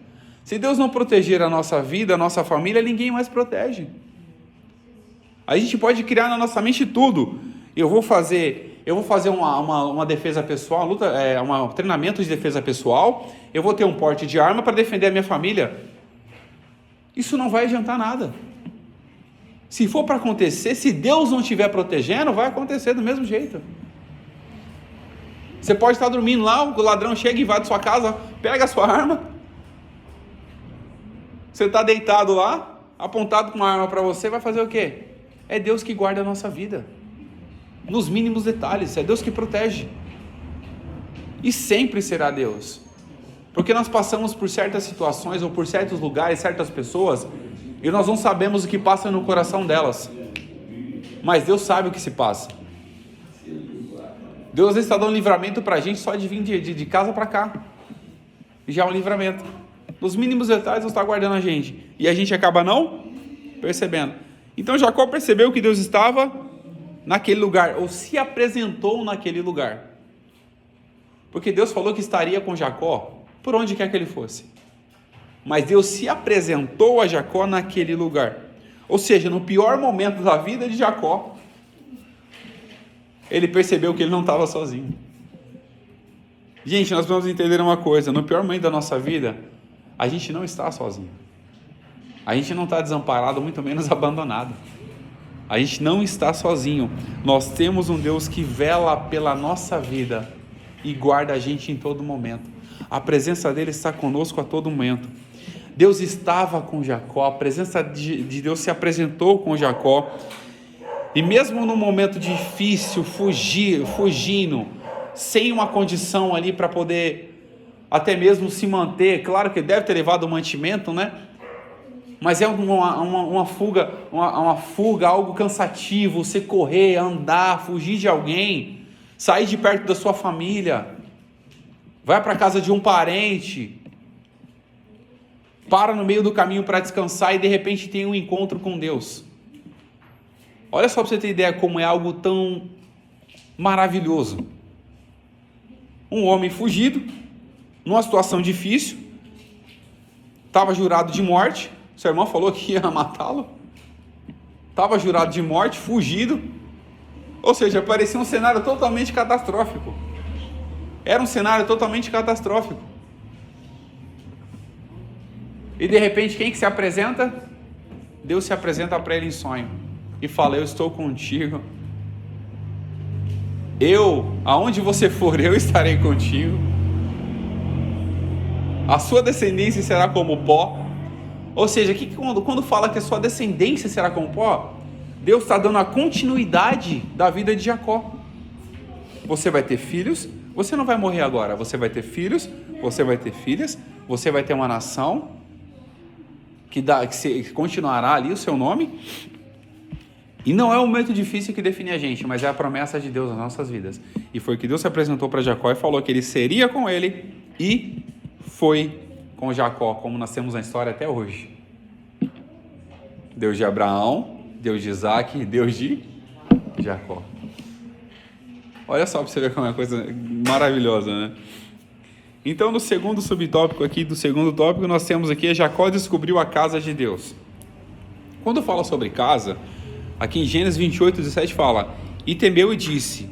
Se Deus não proteger a nossa vida, a nossa família, ninguém mais protege. A gente pode criar na nossa mente tudo. Eu vou fazer uma defesa pessoal, um treinamento de defesa pessoal. Eu vou ter um porte de arma para defender a minha família. Isso não vai adiantar nada. Se for para acontecer, se Deus não estiver protegendo, vai acontecer do mesmo jeito. Você pode estar dormindo lá, o ladrão chega e invade sua casa, pega a sua arma. Você está deitado lá, apontado com uma arma para você, vai fazer o quê? É Deus que guarda a nossa vida. Nos mínimos detalhes, é Deus que protege. E sempre será Deus. Porque nós passamos por certas situações ou por certos lugares, certas pessoas, e nós não sabemos o que passa no coração delas. Mas Deus sabe o que se passa. Deus está dando livramento para a gente só de vir de casa para cá. E já é um livramento. Nos mínimos detalhes Deus está guardando a gente. E a gente acaba não percebendo. Então Jacó percebeu que Deus estava naquele lugar, ou se apresentou naquele lugar. Porque Deus falou que estaria com Jacó por onde quer que ele fosse. Mas Deus se apresentou a Jacó naquele lugar. Ou seja, no pior momento da vida de Jacó, ele percebeu que ele não estava sozinho. Gente, nós vamos entender uma coisa. No pior momento da nossa vida, a gente não está sozinho. A gente não está desamparado, muito menos abandonado. A gente não está sozinho. Nós temos um Deus que vela pela nossa vida e guarda a gente em todo momento. A presença dele está conosco a todo momento. Deus estava com Jacó, a presença de Deus se apresentou com Jacó. E mesmo no momento difícil, fugindo, sem uma condição ali para poder até mesmo se manter, claro que deve ter levado o mantimento, né? Mas é uma fuga, algo cansativo, você correr, andar, fugir de alguém, sair de perto da sua família, vai para a casa de um parente, para no meio do caminho para descansar e de repente tem um encontro com Deus. Olha só para você ter ideia como é algo tão maravilhoso. Um homem fugido, numa situação difícil, estava jurado de morte, seu irmão falou que ia matá-lo, estava jurado de morte, fugido, ou seja, parecia um cenário totalmente catastrófico. Era um cenário totalmente catastrófico. E de repente quem que se apresenta? Deus se apresenta para ele em sonho e fala: eu estou contigo, aonde você for, eu estarei contigo. a sua descendência será como pó. Ou seja, quando fala que a sua descendência será como pó, Deus está dando a continuidade da vida de Jacó. Você vai ter filhos, você não vai morrer agora, você vai ter filhos, você vai ter filhas, você vai ter uma nação que continuará ali o seu nome. E não é um momento difícil que define a gente, mas é a promessa de Deus nas nossas vidas. E foi que Deus se apresentou para Jacó e falou que ele seria com ele, e foi com Jacó, como nós temos na história até hoje. Deus de Abraão, Deus de Isaac, Deus de Jacó. Olha só para você ver como é uma coisa maravilhosa, né? Então, no segundo subtópico aqui, do segundo tópico, nós temos aqui: Jacó descobriu a casa de Deus. Quando fala sobre casa, aqui em Gênesis 28:17 fala: e temeu e disse: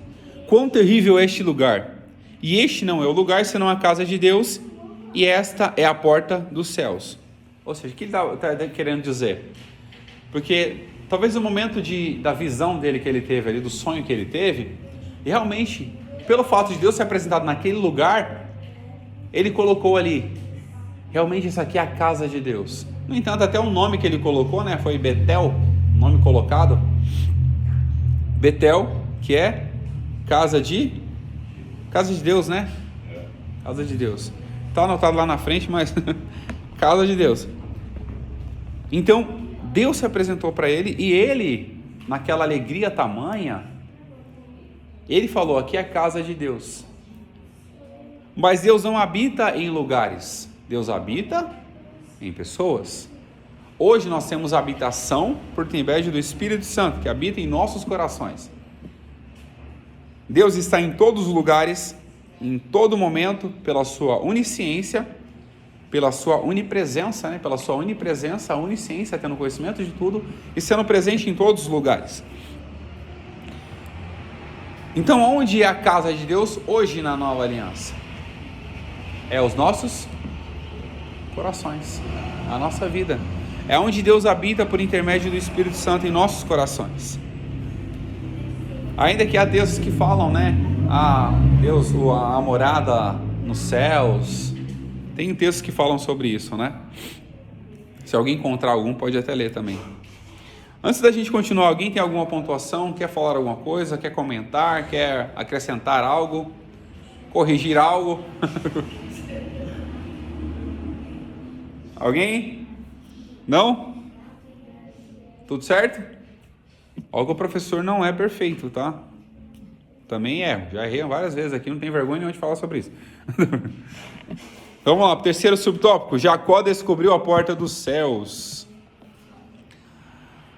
quão terrível é este lugar! E este não é o lugar, senão a casa de Deus, e esta é a porta dos céus. Ou seja, o que ele está querendo dizer? Porque talvez no momento da visão dele que ele teve ali, do sonho que ele teve, e realmente, pelo fato de Deus ser apresentado naquele lugar, ele colocou ali, realmente isso aqui é a casa de Deus. No entanto, até o nome que ele colocou, né, foi Betel, nome colocado. Betel, que é casa de Deus, né? Casa de Deus. Está anotado lá na frente, mas casa de Deus. Então, Deus se apresentou para ele, e ele, naquela alegria tamanha, ele falou: aqui é a casa de Deus. Mas Deus não habita em lugares, Deus habita em pessoas. Hoje nós temos habitação por intermédio do Espírito Santo, que habita em nossos corações. Deus está em todos os lugares, em todo momento, pela sua onisciência, pela sua onipresença, né? Pela sua onipresença, a onisciência, tendo conhecimento de tudo e sendo presente em todos os lugares. Então, onde é a casa de Deus hoje na nova aliança? É os nossos corações, a nossa vida. É onde Deus habita por intermédio do Espírito Santo em nossos corações. Ainda que há textos que falam, né? Deus, a morada nos céus. Tem textos que falam sobre isso, né? Se alguém encontrar algum, pode até ler também. Antes da gente continuar, alguém tem alguma pontuação? Quer falar alguma coisa? Quer comentar? Quer acrescentar algo? Corrigir algo? Alguém? Não? Tudo certo? Olha que o professor não é perfeito, tá? Também erro. Já errei várias vezes aqui, não tem vergonha nenhuma de falar sobre isso. Então vamos lá, terceiro subtópico. Jacó descobriu a porta dos céus.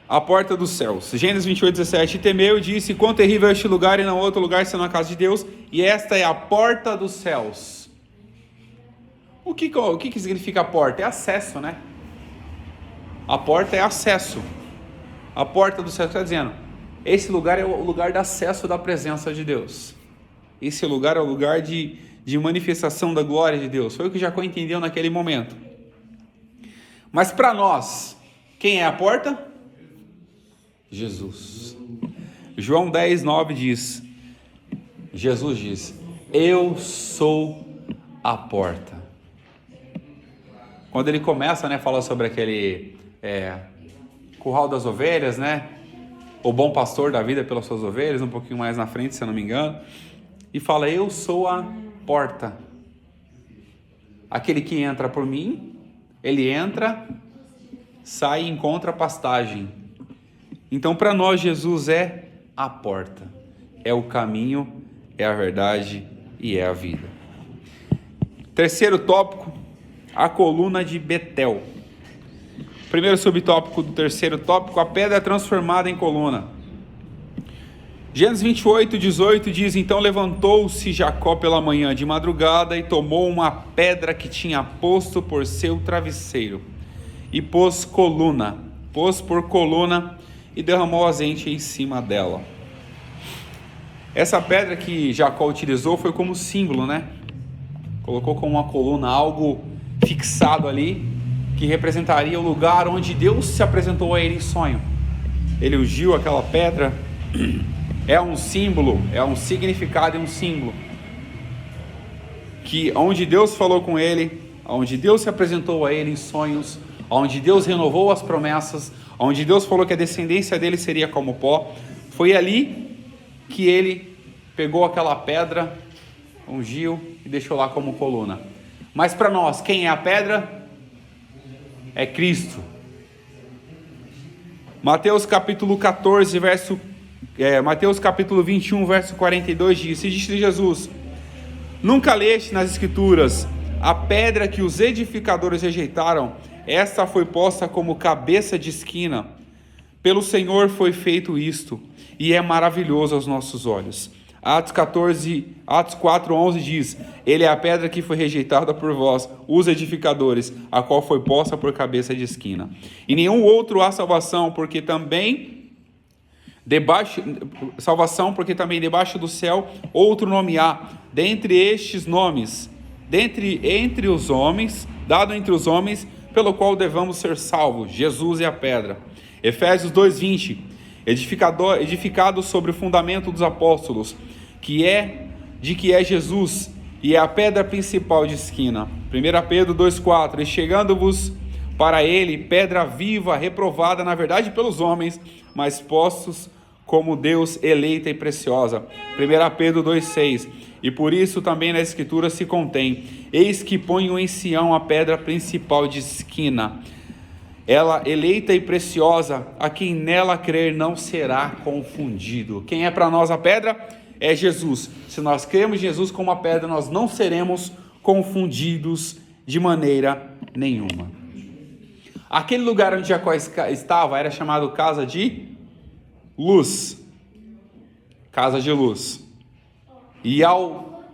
A porta dos céus. Gênesis 28:17. E temeu e disse: quão terrível é este lugar, e não outro lugar senão a casa de Deus, e esta é a porta dos céus. O que significa a porta? É acesso, né? A porta é acesso. A porta do céu está dizendo: esse lugar é o lugar de acesso da presença de Deus. Esse lugar é o lugar de manifestação da glória de Deus. Foi o que Jacó entendeu naquele momento. Mas para nós, quem é a porta? Jesus. João 10:9 diz: Jesus diz: eu sou a porta. Quando ele começa, né, falar sobre aquele curral das ovelhas, né? O bom pastor da vida pelas suas ovelhas, um pouquinho mais na frente, se eu não me engano, e fala: eu sou a porta. Aquele que entra por mim, ele entra, sai e encontra pastagem. Então, para nós, Jesus é a porta, é o caminho, é a verdade e é a vida. Terceiro tópico, a coluna de Betel. Primeiro subtópico do terceiro tópico, a pedra transformada em coluna. Gênesis 28:18 diz: então levantou-se Jacó pela manhã de madrugada e tomou uma pedra que tinha posto por seu travesseiro e pôs por coluna e derramou azeite em cima dela. Essa pedra que Jacó utilizou foi como símbolo, né? Colocou como uma coluna algo fixado ali, que representaria o lugar onde Deus se apresentou a ele em sonho. Ele ungiu aquela pedra. É um símbolo, é um significado e um símbolo que onde Deus falou com ele, onde Deus se apresentou a ele em sonhos, onde Deus renovou as promessas, onde Deus falou que a descendência dele seria como pó. Foi ali que ele pegou aquela pedra, ungiu e deixou lá como coluna. Mas para nós, quem é a pedra? É Cristo. Mateus capítulo 21, verso 42 diz: e disse Jesus: nunca leste nas escrituras, a pedra que os edificadores rejeitaram, esta foi posta como cabeça de esquina. Pelo Senhor foi feito isto, e é maravilhoso aos nossos olhos. Atos 4:11 diz: ele é a pedra que foi rejeitada por vós, os edificadores, a qual foi posta por cabeça de esquina. E nenhum outro há salvação, porque também debaixo do céu outro nome há, dentre estes nomes, entre os homens, dado entre os homens, pelo qual devamos ser salvos. Jesus é a pedra. Efésios 2:20, edificado sobre o fundamento dos apóstolos, que é Jesus, e é a pedra principal de esquina. 1 Pedro 2:4, e chegando-vos para ele, pedra viva, reprovada na verdade pelos homens, mas postos como Deus, eleita e preciosa. 1 Pedro 2:6, e por isso também na escritura se contém: eis que ponho em Sião a pedra principal de esquina, ela eleita e preciosa, a quem nela crer não será confundido. Quem é para nós a pedra? É Jesus. Se nós cremos em Jesus como a pedra, nós não seremos confundidos de maneira nenhuma. Aquele lugar onde Jacó estava era chamado casa de luz. Casa de luz. E ao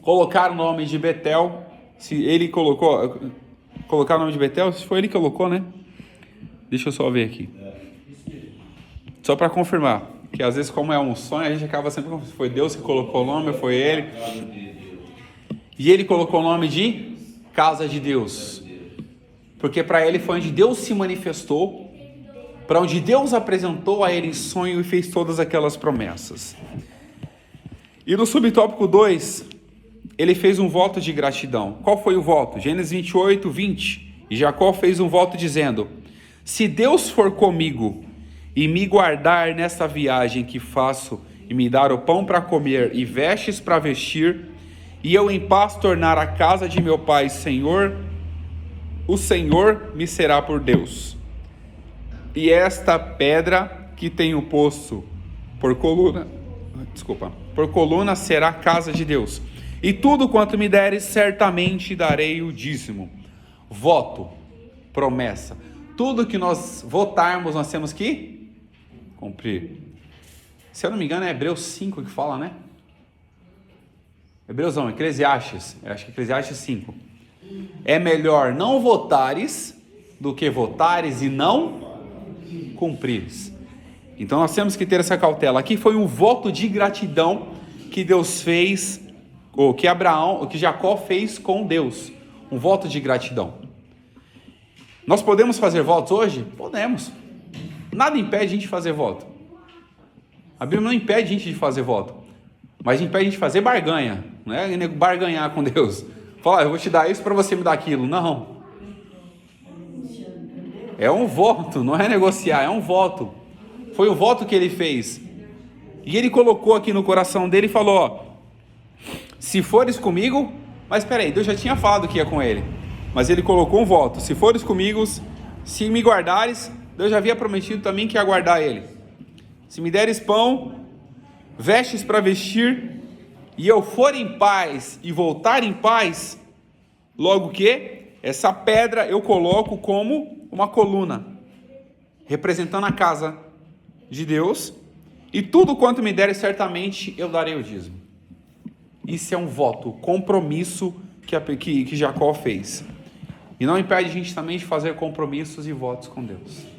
colocar o nome de Betel, se ele colocar o nome de Betel, se foi ele que colocou, né? Deixa eu só ver aqui. Só para confirmar, que às vezes, como é um sonho, a gente acaba sempre com: foi Deus que colocou o nome, foi ele. E ele colocou o nome de casa de Deus, porque para ele foi onde Deus se manifestou, para onde Deus apresentou a ele em sonho e fez todas aquelas promessas. E no subtópico 2, ele fez um voto de gratidão. Qual foi o voto? Gênesis 28:20. E Jacó fez um voto dizendo: se Deus for comigo e me guardar nesta viagem que faço, e me dar o pão para comer e vestes para vestir, e eu em paz tornar a casa de meu pai o Senhor me será por Deus. E esta pedra que tenho posto por coluna será a casa de Deus. E tudo quanto me deres, certamente darei o dízimo. Voto, promessa. Tudo que nós votarmos, nós temos que cumprir. Se eu não me engano, é Hebreus 5 que fala, né? Hebreus não, Eclesiastes. Eu acho que Eclesiastes 5. É melhor não votares do que votares e não cumprires. Então nós temos que ter essa cautela. Aqui foi um voto de gratidão que Deus fez, ou que Jacó fez com Deus. Um voto de gratidão. Nós podemos fazer votos hoje? Podemos. Nada impede a gente de fazer voto. A Bíblia não impede a gente de fazer voto, mas impede a gente de fazer barganha. Não é barganhar com Deus. Falar: eu vou te dar isso para você me dar aquilo. Não. É um voto, não é negociar, é um voto. Foi o voto que ele fez. E ele colocou aqui no coração dele e falou: ó, se fores comigo... Mas espera aí, Deus já tinha falado que ia com ele. Mas ele colocou um voto: se fores comigo, se me guardares... Deus já havia prometido também que ia guardar ele. Se me deres pão, vestes para vestir, e eu for em paz e voltar em paz, logo que essa pedra eu coloco como uma coluna, representando a casa de Deus, e tudo quanto me deres, certamente eu darei o dízimo. Isso é um voto, compromisso que Jacó fez. E não impede a gente também de fazer compromissos e votos com Deus.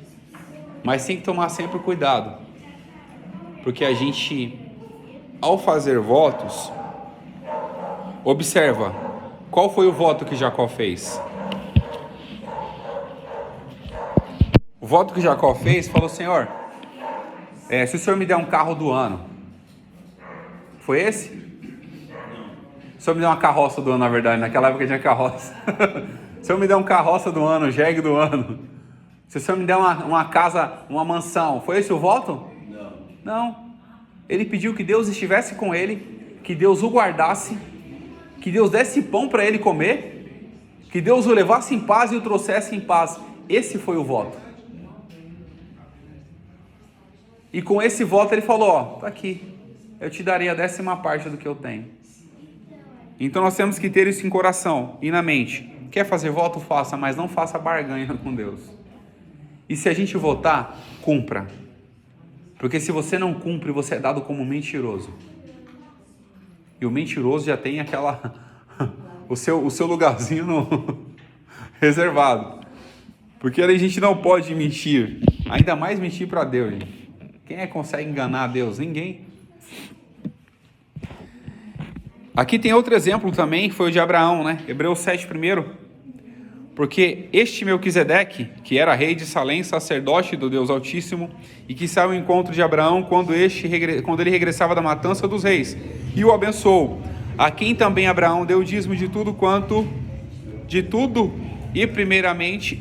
Mas tem que tomar sempre cuidado, porque a gente, ao fazer votos, observa, qual foi o voto que Jacó fez? O voto que Jacó fez, falou: Senhor, se o Senhor me der um carro do ano, foi esse? O Senhor me deu uma carroça do ano, na verdade, naquela época tinha carroça. Se eu me der um carroça do ano, jegue do ano. Se o Senhor me der uma casa, uma mansão, foi esse o voto? Não. Ele pediu que Deus estivesse com ele, que Deus o guardasse, que Deus desse pão para ele comer, que Deus o levasse em paz e o trouxesse em paz. Esse foi o voto. E com esse voto ele falou, ó, tá aqui, eu te darei a 10ª parte do que eu tenho. Então nós temos que ter isso em coração e na mente. Quer fazer voto? Faça, mas não faça barganha com Deus. E se a gente votar, cumpra. Porque se você não cumpre, você é dado como mentiroso. E o mentiroso já tem o seu lugarzinho reservado. Porque a gente não pode mentir. Ainda mais mentir para Deus, gente. Quem é que consegue enganar a Deus? Ninguém. Aqui tem outro exemplo também, que foi o de Abraão, né? Hebreus 7 primeiro. Porque este Melquisedeque, que era rei de Salém, sacerdote do Deus Altíssimo, e que saiu ao encontro de Abraão quando ele regressava da matança dos reis, e o abençoou, a quem também Abraão deu o dízimo de tudo e primeiramente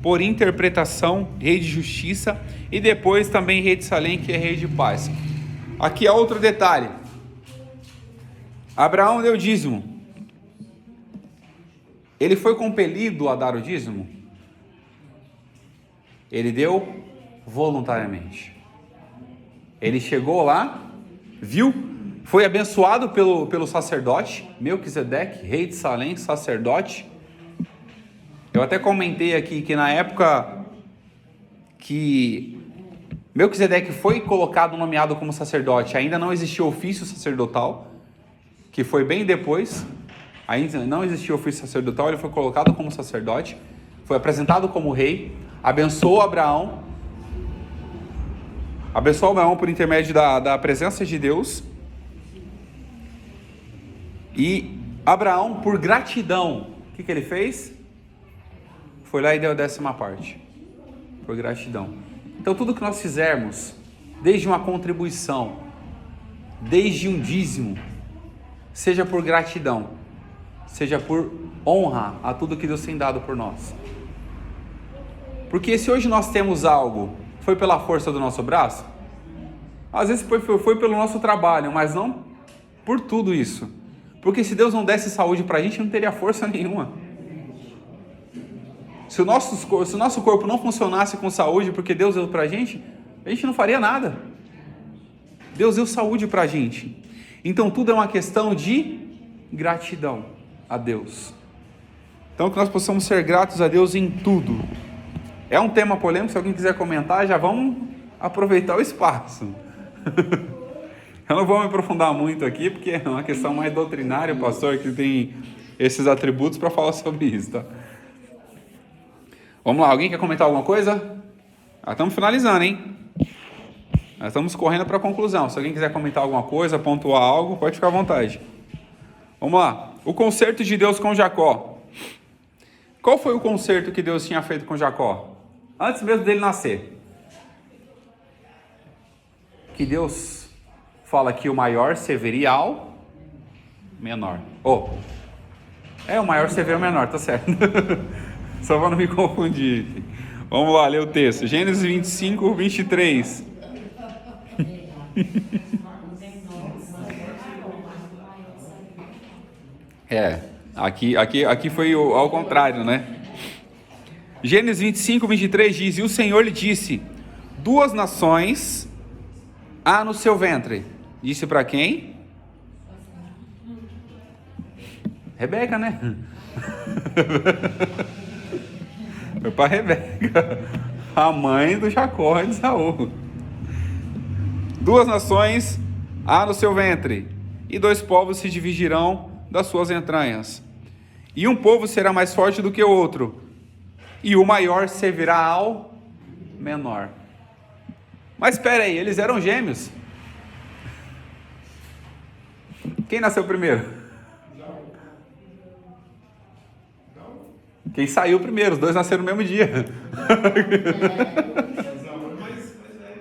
por interpretação, rei de justiça, e depois também rei de Salém, que é rei de paz. Aqui é outro detalhe. Abraão deu dízimo. Ele foi compelido a dar o dízimo? Ele deu voluntariamente. Ele chegou lá, viu, foi abençoado pelo sacerdote, Melquisedeque, rei de Salém, sacerdote. Eu até comentei aqui que na época que Melquisedeque foi nomeado como sacerdote, ainda não existia ofício sacerdotal, que foi bem depois. Ainda não existia ofício sacerdotal, ele foi colocado como sacerdote, foi apresentado como rei, abençoou Abraão por intermédio da presença de Deus, e Abraão, por gratidão, o que ele fez? Foi lá e deu a 10ª parte, por gratidão. Então tudo que nós fizermos, desde uma contribuição, desde um dízimo, seja por gratidão, seja por honra a tudo que Deus tem dado por nós. Porque se hoje nós temos algo, foi pela força do nosso braço? Às vezes foi pelo nosso trabalho, mas não por tudo isso. Porque se Deus não desse saúde pra gente, não teria força nenhuma. Se o nosso corpo não funcionasse com saúde, porque Deus deu pra gente, a gente não faria nada. Deus deu saúde pra gente. Então tudo é uma questão de gratidão a Deus. Então que nós possamos ser gratos a Deus em tudo. É um tema polêmico, se alguém quiser comentar, já vamos aproveitar o espaço. Eu não vou me aprofundar muito aqui, porque é uma questão mais doutrinária, o pastor que tem esses atributos para falar sobre isso, tá? Vamos lá, alguém quer comentar alguma coisa? Estamos finalizando, hein? Nós estamos correndo para a conclusão. Se alguém quiser comentar alguma coisa, pontuar algo, pode ficar à vontade. Vamos lá. O concerto de Deus com Jacó. Qual foi o concerto que Deus tinha feito com Jacó? Antes mesmo dele nascer. Que Deus fala que o maior serviria ao menor. O maior serviria ao menor, tá certo. Só para não me confundir. Vamos lá, ler o texto. Gênesis 25, 23. Aqui foi ao contrário, né? Gênesis 25, 23 diz: e o Senhor lhe disse: 2 nações há no seu ventre. Disse para quem? Rebeca, né? Foi para Rebeca, a mãe do Jacó e de Esaú. 2 nações há no seu ventre, e 2 povos se dividirão das suas entranhas. E um povo será mais forte do que o outro, e o maior servirá ao menor. Mas espera aí, eles eram gêmeos. Quem nasceu primeiro? Quem saiu primeiro? Os 2 nasceram no mesmo dia.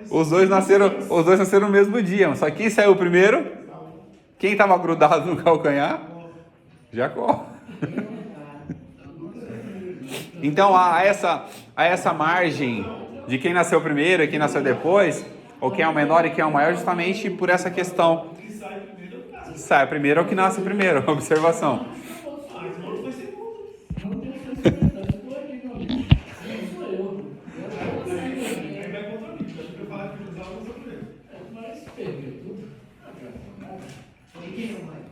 Os dois nasceram no mesmo dia. Só que quem saiu primeiro? Quem estava grudado no calcanhar? Jacó. Então, a essa margem de quem nasceu primeiro e quem nasceu depois, ou quem é o menor e quem é o maior, justamente por essa questão. O que sai primeiro é o caso. Sai primeiro é o que nasce primeiro, observação. Ah, esse mano foi segundo. Ele vai contra mim. Eu acho que eu falar que usar o primeiro.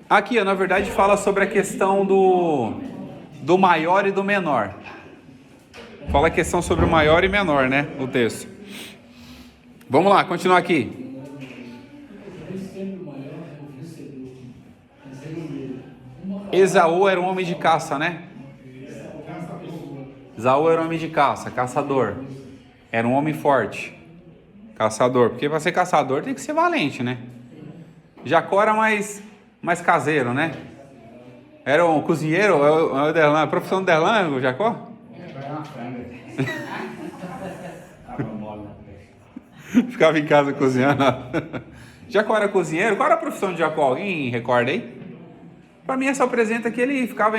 Aqui, na verdade, fala sobre a questão do maior e do menor. Fala a questão sobre o maior e menor, né? O texto. Vamos lá, continuar aqui. Esaú era um homem de caça, né? Esaú era um homem de caça, caçador. Era um homem forte, caçador. Porque para ser caçador tem que ser valente, né? Jacó era mais caseiro, né? Era um cozinheiro, a profissão do Derlan, o Jacó? Ficava em casa cozinhando. Jacó era cozinheiro. Qual era a profissão de Jacó? Alguém recorda aí? Para mim, essa apresenta que ele ficava,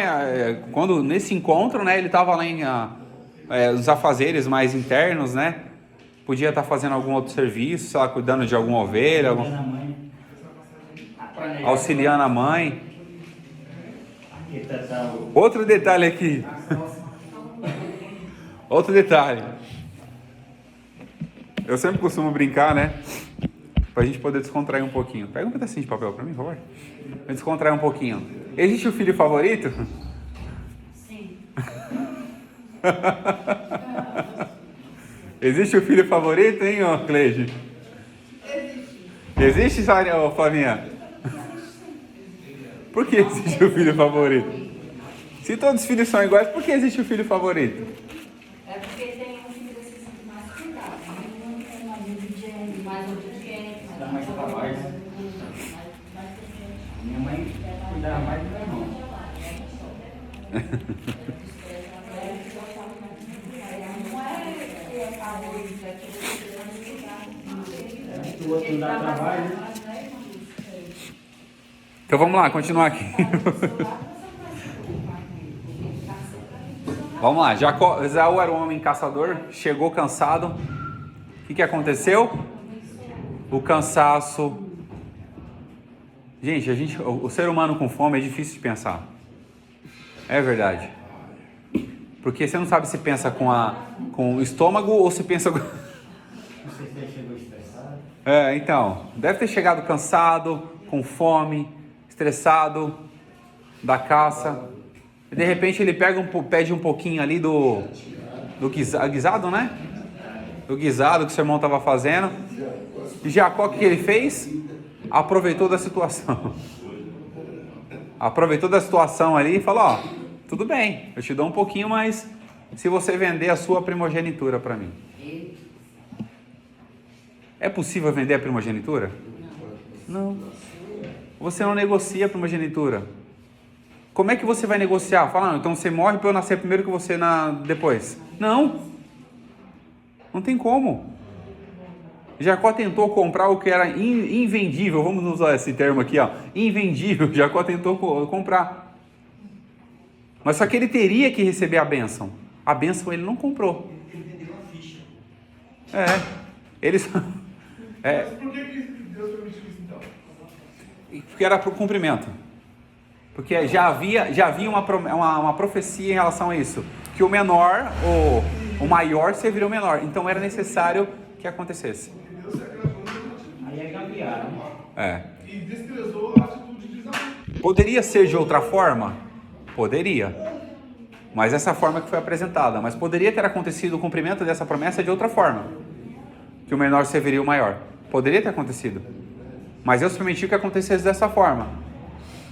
quando nesse encontro, né, ele estava lá em os afazeres mais internos, né? Podia estar fazendo algum outro serviço, sei lá, cuidando de alguma ovelha, auxiliando a mãe. Outro detalhe aqui. Outro detalhe. Eu sempre costumo brincar, né? Pra gente poder descontrair um pouquinho. Pega um pedacinho de papel pra mim, por favor. Pra descontrair um pouquinho. Existe o filho favorito? Sim. Existe o filho favorito, hein, ô Cleide? Existe, Flavinha? Por que existe o filho favorito? Se todos os filhos são iguais, por que existe o filho favorito? É porque tem um filho que se sente mais cuidado. Um tem uma obediente, mais obediente, Dá mais trabalho. Minha mãe cuidava mais do meu irmão. O outro não dá trabalho. Então vamos lá, continuar aqui. Vamos lá, Esaú era um homem caçador, chegou cansado. O que aconteceu? O cansaço. Gente, o ser humano com fome é difícil de pensar. É verdade. Porque você não sabe se pensa com o estômago ou se pensa com... Não sei se ele chegou estressado. Então, deve ter chegado cansado, com fome, estressado da caça. E de repente ele pede um pouquinho ali do guisado, né? Do guisado que o seu irmão estava fazendo. E Jacó, o que ele fez? Aproveitou da situação. Aproveitou da situação ali e falou, ó, tudo bem, eu te dou um pouquinho, mas se você vender a sua primogenitura para mim. É possível vender a primogenitura? Não. Você não negocia a primogenitura. Como é que você vai negociar? Fala, não, então você morre para eu nascer primeiro que você depois. Não. Não tem como. Jacó tentou comprar o que era invendível. Vamos usar esse termo aqui, ó. Invendível. Jacó tentou comprar. Mas só que ele teria que receber a bênção. A bênção ele não comprou. Ele vendeu uma ficha. Mas por que Deus permitiu isso então? Porque era para o cumprimento. Porque já havia uma profecia em relação a isso. Que o menor, o maior serviria o menor. Então era necessário que acontecesse. Deus se agradou na tentativa. Aí é gambiarra, né? E desprezou a atitude de Esaú. Poderia ser de outra forma? Poderia. Mas essa forma que foi apresentada. Mas poderia ter acontecido o cumprimento dessa promessa de outra forma. Que o menor serviria o maior. Poderia ter acontecido. Mas Deus permitiu que acontecesse dessa forma.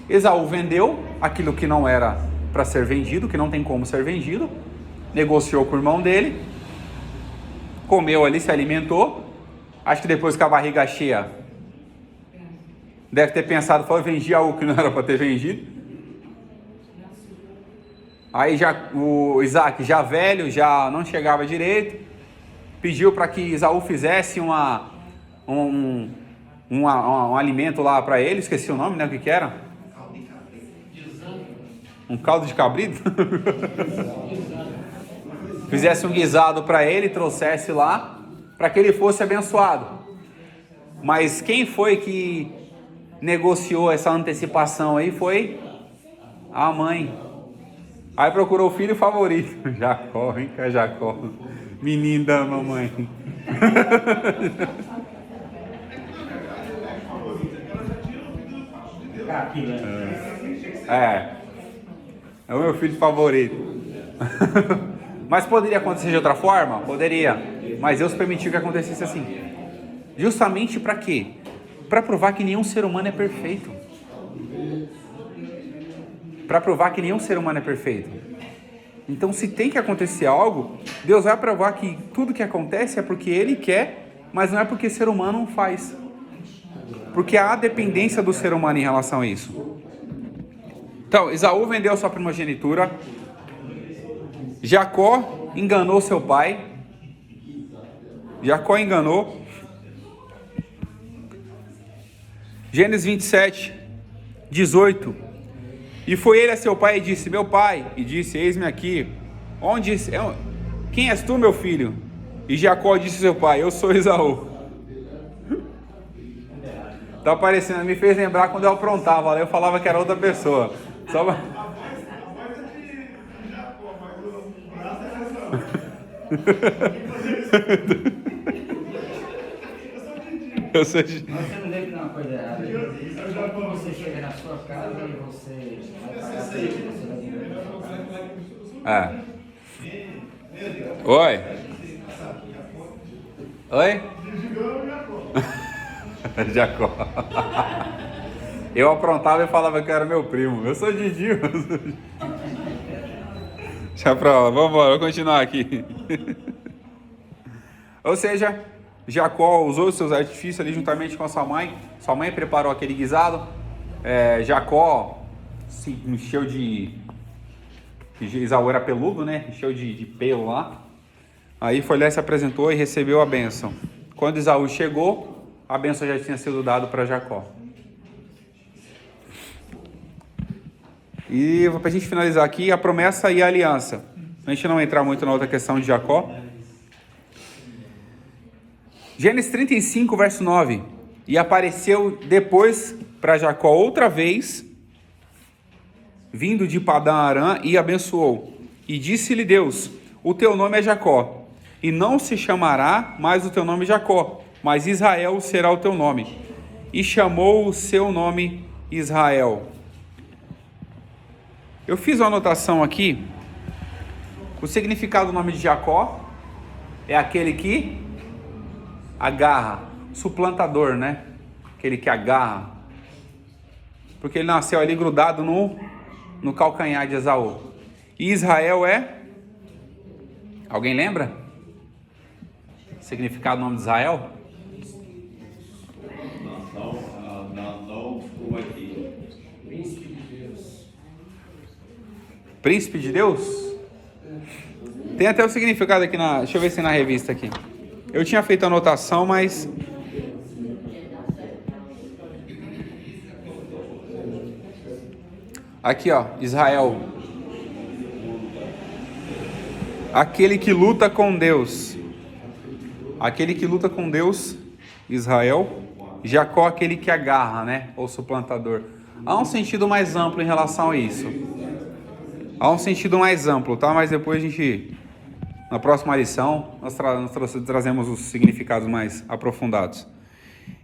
Esaú vendeu aquilo que não era para ser vendido, que não tem como ser vendido. Negociou com o irmão dele. Comeu ali, se alimentou. Acho que depois com a barriga cheia, deve ter pensado, falou, vendi algo que não era para ter vendido. Aí já o Isaac, já velho, já não chegava direito, pediu para que Esaú fizesse um alimento lá para ele, esqueci o nome, né? O que era? Um caldo de cabrito? fizesse um guisado para ele, trouxesse lá, para que ele fosse abençoado. Mas quem foi que negociou essa antecipação aí? Foi a mãe. Aí procurou o filho favorito, Jacó, vem cá, Jacó, menino da mamãe. É o meu filho favorito. Mas poderia acontecer de outra forma? Poderia. Mas Deus permitiu que acontecesse assim. Justamente para quê? Para provar que nenhum ser humano é perfeito. Para provar que nenhum ser humano é perfeito. Então, se tem que acontecer algo, Deus vai provar que tudo que acontece é porque Ele quer, mas não é porque ser humano não faz. Porque há dependência do ser humano em relação a isso. Então, Esaú vendeu sua primogenitura. Jacó enganou seu pai. Jacó enganou. Gênesis 27, 18. E foi ele a seu pai e disse: meu pai, e disse: eis-me aqui. Quem és tu, meu filho? E Jacó disse ao seu pai: eu sou Esaú. Tá parecendo, me fez lembrar quando eu aprontava, eu falava que era outra pessoa. Só pra... Eu sou de... Mas você não lembra de uma coisa errada. Quando você chega na sua casa e você vai pagar tudo, você vai vir na sua casa. Oi? Oi? Jacó. Eu aprontava e falava que era meu primo. Eu sou Didi. Deixa pra lá, vamos embora, vou continuar aqui. Ou seja, Jacó usou os seus artifícios ali juntamente com a sua mãe. Sua mãe preparou aquele guisado. Jacó se encheu de... Esaú era peludo, né? Encheu de pelo lá. Aí foi lá e se apresentou e recebeu a bênção. Quando Esaú chegou, a bênção já tinha sido dada para Jacó. E para a gente finalizar aqui, a promessa e a aliança. A gente não entrar muito na outra questão de Jacó. Gênesis 35, verso 9. E apareceu depois para Jacó outra vez, vindo de Padã Arã, e abençoou. E disse-lhe Deus: o teu nome é Jacó, e não se chamará mais o teu nome Jacó, mas Israel será o teu nome. E chamou o seu nome Israel. Eu fiz uma anotação aqui. O significado do nome de Jacó é aquele que agarra, suplantador, né? Aquele que agarra. Porque ele nasceu ali grudado no calcanhar de Esaú. E Israel é... Alguém lembra? O significado do nome de Israel? Príncipe de Deus? Tem até o significado aqui na... Deixa eu ver se na revista aqui. Eu tinha feito a anotação, mas... Aqui, ó, Israel. Aquele que luta com Deus. Aquele que luta com Deus, Israel. Jacó, aquele que agarra, né? Ou suplantador. Há um sentido mais amplo em relação a isso. Há um sentido mais amplo, tá? Mas depois a gente... Na próxima lição, nós trazemos os significados mais aprofundados.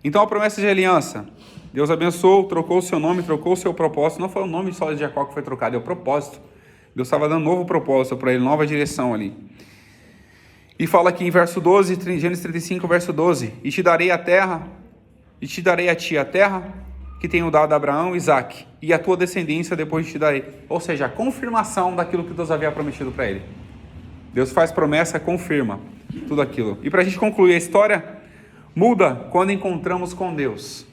Então, a promessa de aliança. Deus abençoou, trocou o seu nome, trocou o seu propósito. Não foi o nome só de Jacó que foi trocado, é o propósito. Deus estava dando novo propósito para ele, nova direção ali. E fala aqui em verso 12, Gênesis 35, verso 12. E te darei a terra, e te darei a ti a terra que tenho dado a Abraão e Isaque, e a tua descendência depois te darei. Ou seja, a confirmação daquilo que Deus havia prometido para ele. Deus faz promessa, confirma tudo aquilo. E para a gente concluir a história, muda quando encontramos com Deus.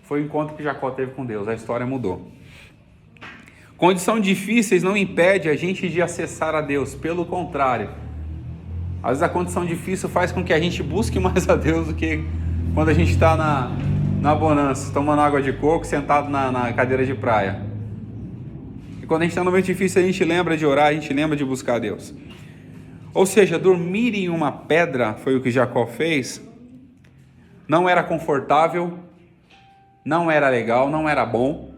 Foi o encontro que Jacó teve com Deus, a história mudou. Condições difíceis não impede a gente de acessar a Deus, pelo contrário. Às vezes a condição difícil faz com que a gente busque mais a Deus do que quando a gente está na bonança, tomando água de coco, sentado na cadeira de praia. E quando a gente está no momento difícil, a gente lembra de orar, a gente lembra de buscar a Deus. Ou seja, dormir em uma pedra foi o que Jacó fez. Não era confortável, não era legal, não era bom.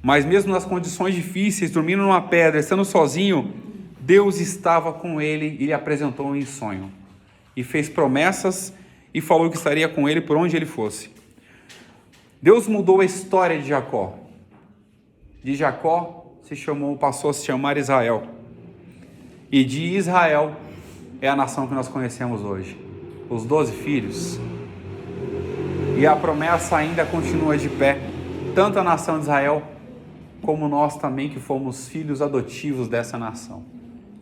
Mas mesmo nas condições difíceis, dormindo numa pedra, estando sozinho, Deus estava com ele e lhe apresentou em sonho. E fez promessas e falou que estaria com ele por onde ele fosse. Deus mudou a história de Jacó. De Jacó passou a se chamar Israel. E de Israel é a nação que nós conhecemos hoje. Os 12 filhos. E a promessa ainda continua de pé. Tanto a nação de Israel, como nós também que fomos filhos adotivos dessa nação.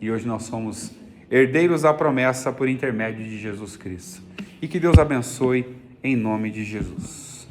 E hoje nós somos herdeiros da promessa por intermédio de Jesus Cristo. E que Deus abençoe em nome de Jesus.